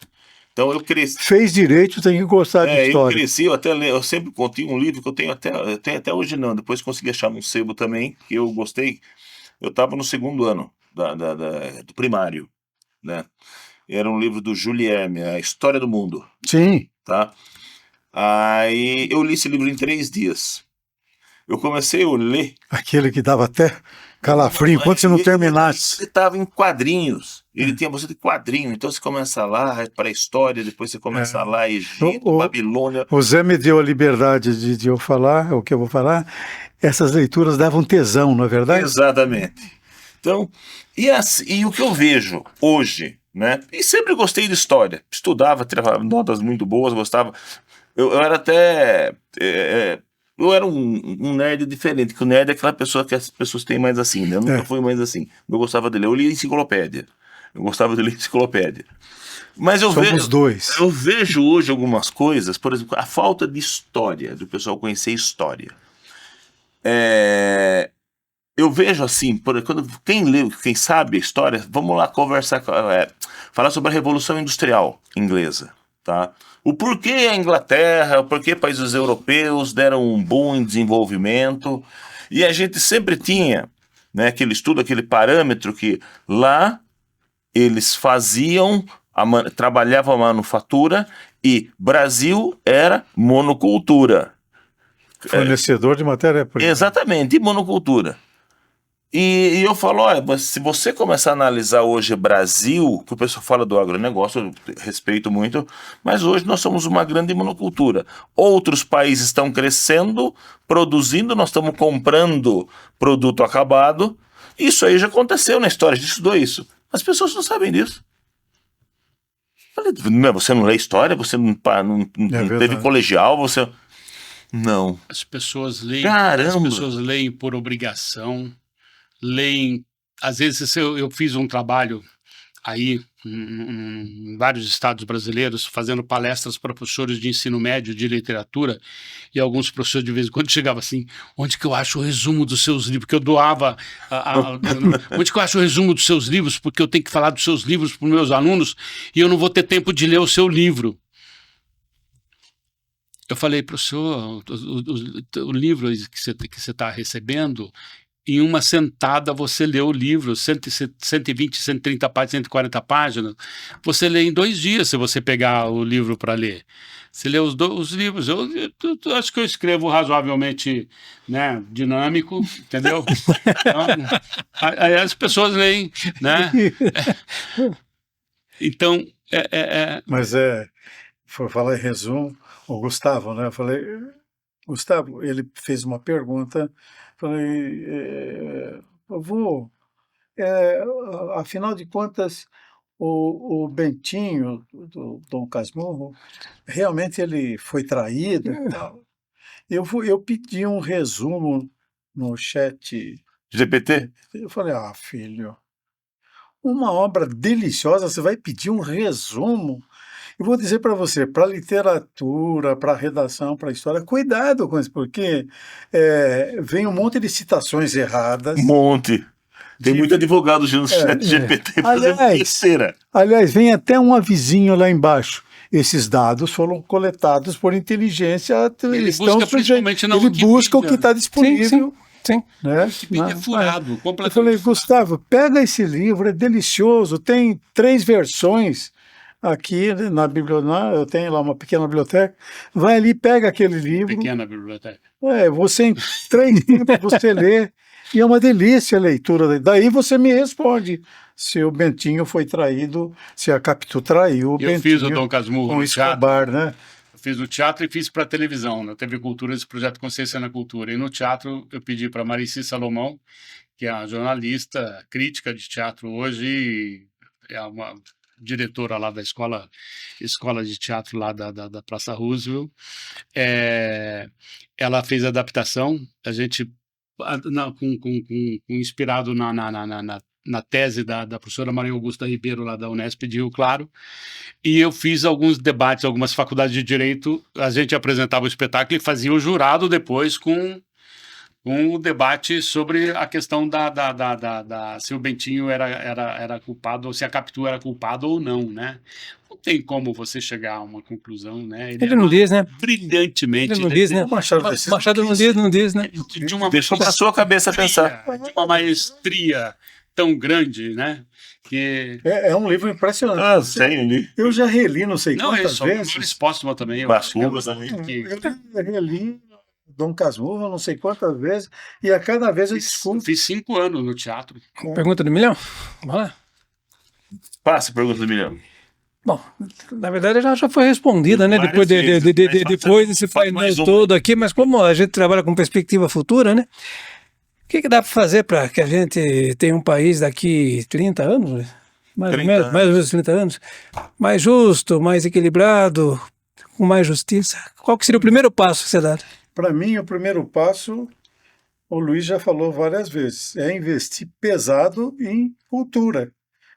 Então eu cresci... Fez direito, tem que gostar de história. Eu cresci, eu sempre contei um livro que eu tenho até hoje não, depois consegui achar num sebo também, que eu gostei. Eu estava no segundo ano do primário, né? Era um livro do Jules Verne, A História do Mundo. Sim. Tá? Aí eu li esse livro em 3 dias. Eu comecei a ler... Aquele que dava até calafrio, enquanto você não terminasse. Ele estava em quadrinhos. Ele tinha bastante quadrinho. Então você começa lá para a história, depois você começa lá, Egito, Babilônia. O Zé me deu a liberdade de eu falar, o que eu vou falar. Essas leituras davam tesão, não é verdade? Exatamente. Então, e o que eu vejo hoje, né? E sempre gostei de história. Estudava, tirava notas muito boas, gostava. Eu era até... Eu era um nerd diferente, que o nerd é aquela pessoa que as pessoas têm mais assim, né? Eu nunca fui mais assim. Eu gostava de ler, eu lia enciclopédia. Mas eu vejo hoje algumas coisas, por exemplo, a falta de história, do pessoal conhecer história. Eu vejo assim, quem lê, quem sabe a história, vamos lá conversar, falar sobre a Revolução Industrial inglesa, tá? O porquê a Inglaterra, o porquê países europeus deram um boom em desenvolvimento. E a gente sempre tinha, né, aquele estudo, aquele parâmetro que lá eles trabalhavam a manufatura e Brasil era monocultura. Fornecedor de matéria-prima. Exatamente, e monocultura. E eu falo, olha, se você começar a analisar hoje Brasil, que o pessoal fala do agronegócio, eu respeito muito, mas hoje nós somos uma grande monocultura. Outros países estão crescendo, produzindo, nós estamos comprando produto acabado. Isso aí já aconteceu na história, a gente estudou isso. As pessoas não sabem disso. Falei, você não lê história, você não teve colegial, você... Não. As pessoas leem, Caramba! as pessoas leem por obrigação, leem. Às vezes eu fiz um trabalho aí em vários estados brasileiros, fazendo palestras para professores de ensino médio de literatura, e alguns professores de vez em quando chegavam assim: onde que eu acho o resumo dos seus livros? Porque eu doava. Onde que eu acho o resumo dos seus livros? Porque eu tenho que falar dos seus livros para os meus alunos e eu não vou ter tempo de ler o seu livro. Eu falei para o senhor, o livro que você está recebendo, em uma sentada você lê o livro, 120, 130 páginas, 140 páginas, você lê em 2 dias se você pegar o livro para ler. Você lê os livros. Eu acho que eu escrevo razoavelmente, né, dinâmico, entendeu? Então, aí as pessoas leem, né? Então, Mas foi falar em resumo, o Gustavo, né? Eu falei, Gustavo, ele fez uma pergunta, falei, avô, afinal de contas, o Bentinho, do Dom Casmurro, realmente ele foi traído e tal. Eu pedi um resumo no chat. GPT? Eu falei, filho, uma obra deliciosa, você vai pedir um resumo? Eu vou dizer para você, para literatura, para redação, para história, cuidado com isso, porque vem um monte de citações erradas. Um monte. Tem muito advogado no chat GPT fazendo besteira. Aliás, vem até um avisinho lá embaixo. Esses dados foram coletados por inteligência. Ele busca principalmente na Ele busca o que está disponível. Sim. Né? Wikipedia é furado, completamente. Eu falei, Gustavo, pega esse livro, é delicioso, tem 3 versões aqui na biblioteca, eu tenho lá uma pequena biblioteca, vai ali, pega aquele livro. Pequena biblioteca. Você em 3 tempos você lê, e é uma delícia a leitura. Daí você me responde se o Bentinho foi traído, se a Capitu traiu o Bentinho. Eu fiz o Dom Casmurro com no Escobar, teatro, né? Eu fiz no teatro e fiz para televisão, na TV Cultura, esse projeto Consciência na Cultura. E no teatro eu pedi para Marici Salomão, que é uma jornalista, crítica de teatro hoje, e é uma diretora lá da escola de teatro lá da Praça Roosevelt. Ela fez a adaptação, a gente inspirado na tese da professora Maria Augusta Ribeiro, lá da Unesp de Rio Claro, e eu fiz alguns debates, algumas faculdades de Direito, a gente apresentava o espetáculo e fazia o jurado depois com um debate sobre a questão se o Bentinho era culpado, ou se a Capitu era culpada ou não, né? Não tem como você chegar a uma conclusão, né? Ele não diz, né? Brilhantemente. Ele não diz, né? Machado não diz, né? De uma Deixou para sua cabeça pensar. de uma maestria tão grande, né? Que... É um livro impressionante. Sei ali. Eu já reli não sei Não, quantas vezes. Flores Póstuma também. Eu Bascubas acho também. que- Eu reli Dom Casmurro não sei quantas vezes, e a cada vez eu descubro. Fiz 5 anos no teatro. Pergunta do milhão? Vamos lá. Passa a pergunta do milhão. Bom, na verdade já foi respondida, né? Várias Depois vezes, mas depois desse faz mais painel uma. todo aqui, mas como a gente trabalha com perspectiva futura, né? O que dá para fazer para que a gente tenha um país daqui 30 anos, né? Mais ou 30 menos, mais ou menos 30 anos, mais justo, mais equilibrado, com mais justiça? Qual que seria o primeiro passo que você dá? Para mim, o primeiro passo, o Luiz já falou várias vezes, é investir pesado em cultura.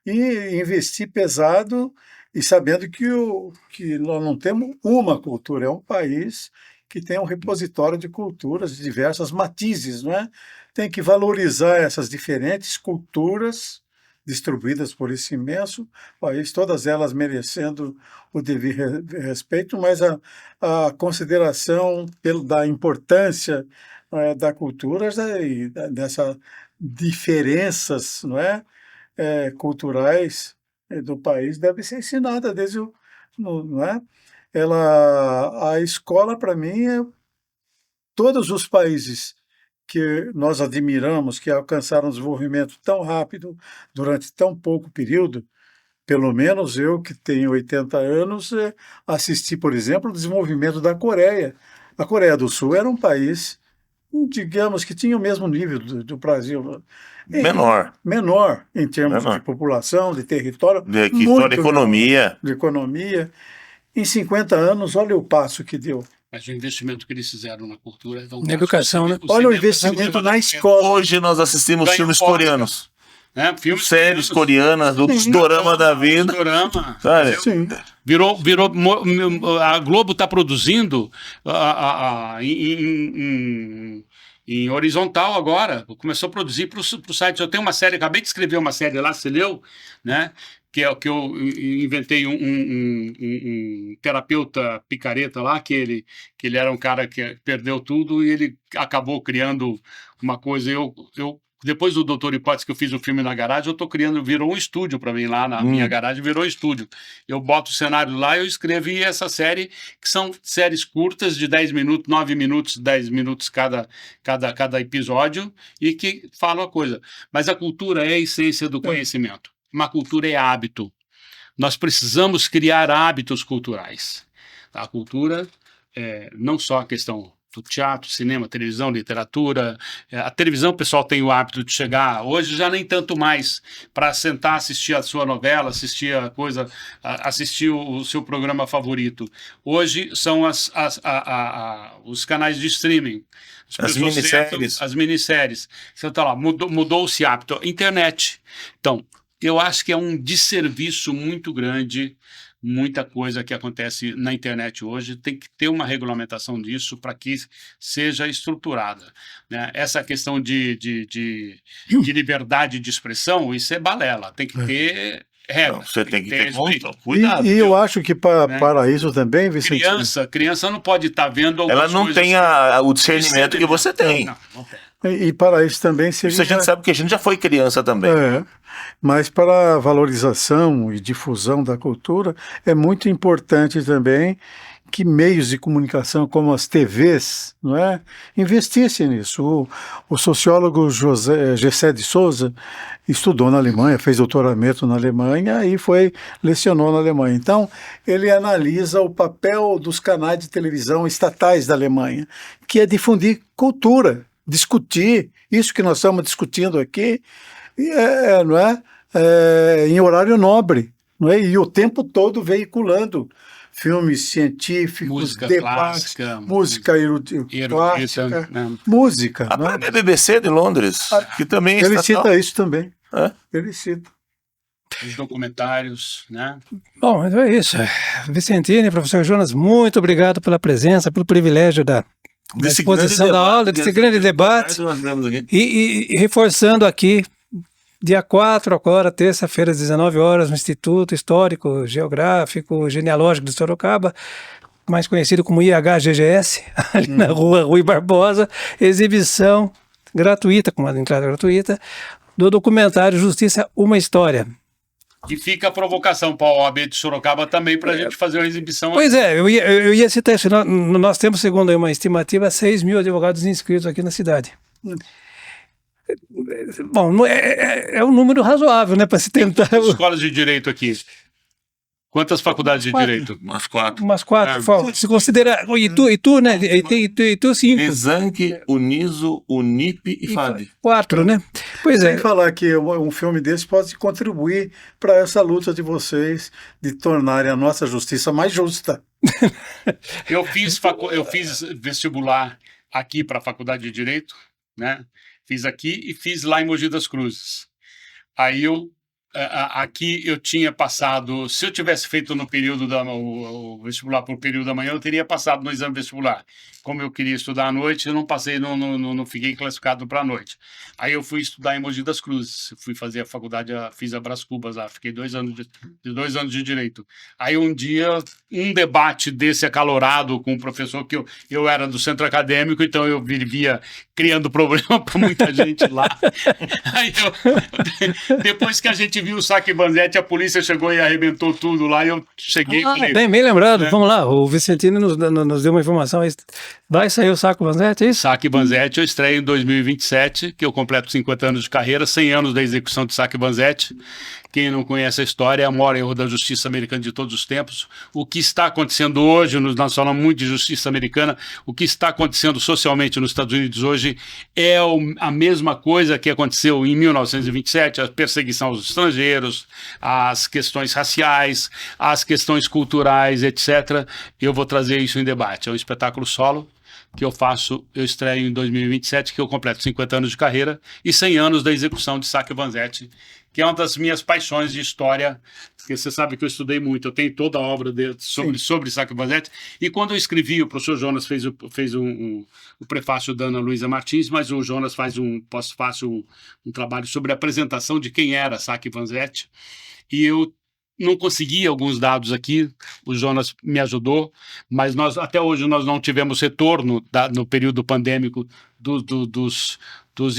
E investir pesado e sabendo que nós não temos uma cultura, é um país que tem um repositório de culturas de diversas matizes, não é? Tem que valorizar essas diferentes culturas distribuídas por esse imenso país, todas elas merecendo o devido respeito, mas a consideração da importância da cultura e dessas diferenças, não é? Culturais do país deve ser ensinada desde não é? A escola, para mim, todos os países que nós admiramos, que alcançaram um desenvolvimento tão rápido durante tão pouco período, pelo menos eu, que tenho 80 anos, assisti, por exemplo, o desenvolvimento da Coreia. A Coreia do Sul era um país, digamos, que tinha o mesmo nível do Brasil. Menor em termos de população, de território. De economia. De economia. Em 50 anos, olha o passo que deu. Mas o investimento que eles fizeram na cultura... Então, Na educação, né? Olha o investimento na escola. Hoje nós assistimos Ganha filmes Oscar. coreanos. Né? Filmes Séries coreanas, do dorama da vida. Dorama. Sabe? Sim. A Globo está produzindo em horizontal agora. Começou a produzir para o site. Eu tenho uma série, acabei de escrever uma série lá, você leu, né? Que é o que eu inventei um terapeuta picareta lá, que ele era um cara que perdeu tudo e ele acabou criando uma coisa. Depois do Doutor Hipótese, que eu fiz o filme na garagem, eu estou criando, virou um estúdio para mim lá na minha garagem, virou estúdio. Eu boto o cenário lá, eu escrevi essa série, que são séries curtas de 10 minutos, 9 minutos, 10 minutos cada episódio, e que falam a coisa. Mas a cultura é a essência do conhecimento. Uma cultura é hábito. Nós precisamos criar hábitos culturais. A cultura é não só a questão do teatro, cinema, televisão, literatura. A televisão, o pessoal tem o hábito de chegar, hoje já nem tanto mais, para sentar, assistir a sua novela, assistir a coisa, assistir o seu programa favorito. Hoje são os canais de streaming. As minisséries. Você tá lá, mudou-se hábito. Internet. Então, eu acho que é um desserviço muito grande, muita coisa que acontece na internet hoje, tem que ter uma regulamentação disso para que seja estruturada, né? Essa questão de liberdade de expressão, isso é balela, tem que ter regra. Você tem que ter cuidado. E eu acho que para isso também, Vicente... Criança não pode estar vendo algumas Ela não coisas tem o discernimento que você tem. Não tem. E para isso também seria... Isso a gente sabe que a gente já foi criança também. Mas para a valorização e difusão da cultura, é muito importante também que meios de comunicação como as TVs, não é, investissem nisso. O sociólogo Gessé de Souza estudou na Alemanha, fez doutoramento na Alemanha e lecionou na Alemanha. Então, ele analisa o papel dos canais de televisão estatais da Alemanha, que é difundir cultura, discutir isso que nós estamos discutindo aqui, não é? Em horário nobre, não é? E o tempo todo veiculando filmes científicos, música debates, clássica, música clássica, música. A própria BBC de Londres, que também ele cita isso também. É? Ele cita. Os documentários, né? Bom, então é isso. Vicentini, professor Jonas, muito obrigado pela presença, pelo privilégio da exposição da aula, desse grande debate. E reforçando aqui, dia 4 agora, terça-feira, às 19 horas, no Instituto Histórico, Geográfico, Genealógico de Sorocaba, mais conhecido como IHGGS, ali na rua Rui Barbosa, exibição gratuita, com uma entrada gratuita, do documentário Justiça, uma História. E fica a provocação para a OAB de Sorocaba também para a gente fazer uma exibição. Pois é, eu ia citar isso. Nós temos, segundo uma estimativa, 6 mil advogados inscritos aqui na cidade. Bom, é um número razoável, né, para se tentar... Escolas de direito aqui. Quantas faculdades de direito? Umas 4. Umas 4. Se considera... Itu, né? Itu 5. Exanc, Uniso, Unip e FAD. 4, né? Pois Sem falar que um filme desse pode contribuir para essa luta de vocês de tornarem a nossa justiça mais justa. Eu fiz vestibular aqui para a Faculdade de Direito, né? Fiz aqui e fiz lá em Mogi das Cruzes. Aí aqui eu tinha passado, se eu tivesse feito no período o vestibular por período da manhã, eu teria passado no exame vestibular. Como eu queria estudar à noite, eu não passei, não fiquei classificado para a noite. Aí eu fui estudar em Mogi das Cruzes, fui fazer a faculdade, fiz a Brás Cubas lá, fiquei 2 anos de Direito. Aí um dia, um debate desse acalorado com um professor, que eu era do centro acadêmico, então eu vivia criando problema para muita gente lá. Aí depois que a gente viu o Saque Banzete, a polícia chegou e arrebentou tudo lá, e eu cheguei e falei... Bem lembrado, vamos lá, o Vicentino nos deu uma informação Vai sair o Saco Vanzetti, é isso? Saque Vanzetti eu estreio em 2027, que eu completo 50 anos de carreira, 100 anos da execução de Saque Vanzetti. Quem não conhece a história, é o maior erro da justiça americana de todos os tempos. O que está acontecendo hoje, nós falamos muito de justiça americana, o que está acontecendo socialmente nos Estados Unidos hoje é a mesma coisa que aconteceu em 1927, a perseguição aos estrangeiros, as questões raciais, as questões culturais, etc. Eu vou trazer isso em debate. É um espetáculo solo que eu estreio em 2027, que eu completo 50 anos de carreira e 100 anos da execução de Saque Vanzetti, que é uma das minhas paixões de história, porque você sabe que eu estudei muito, eu tenho toda a obra sobre Saque Vanzetti, e quando eu escrevi, o professor Jonas fez o prefácio da Ana Luísa Martins, mas o Jonas faz um pós-fácil, um trabalho sobre a apresentação de quem era Saque Vanzetti, e eu não consegui alguns dados aqui, o Jonas me ajudou, mas até hoje nós não tivemos retorno no período pandêmico dos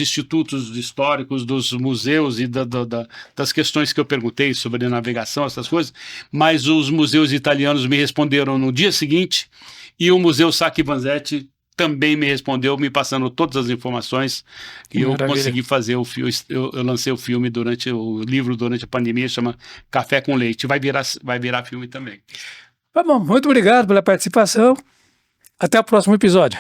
institutos históricos, dos museus e das questões que eu perguntei sobre navegação, essas coisas, mas os museus italianos me responderam no dia seguinte e o Museu Saque Vanzetti também me respondeu, me passando todas as informações, e eu consegui fazer o filme. Eu lancei o livro durante a pandemia, chama Café com Leite. Vai virar filme também. Tá bom, muito obrigado pela participação. Até o próximo episódio.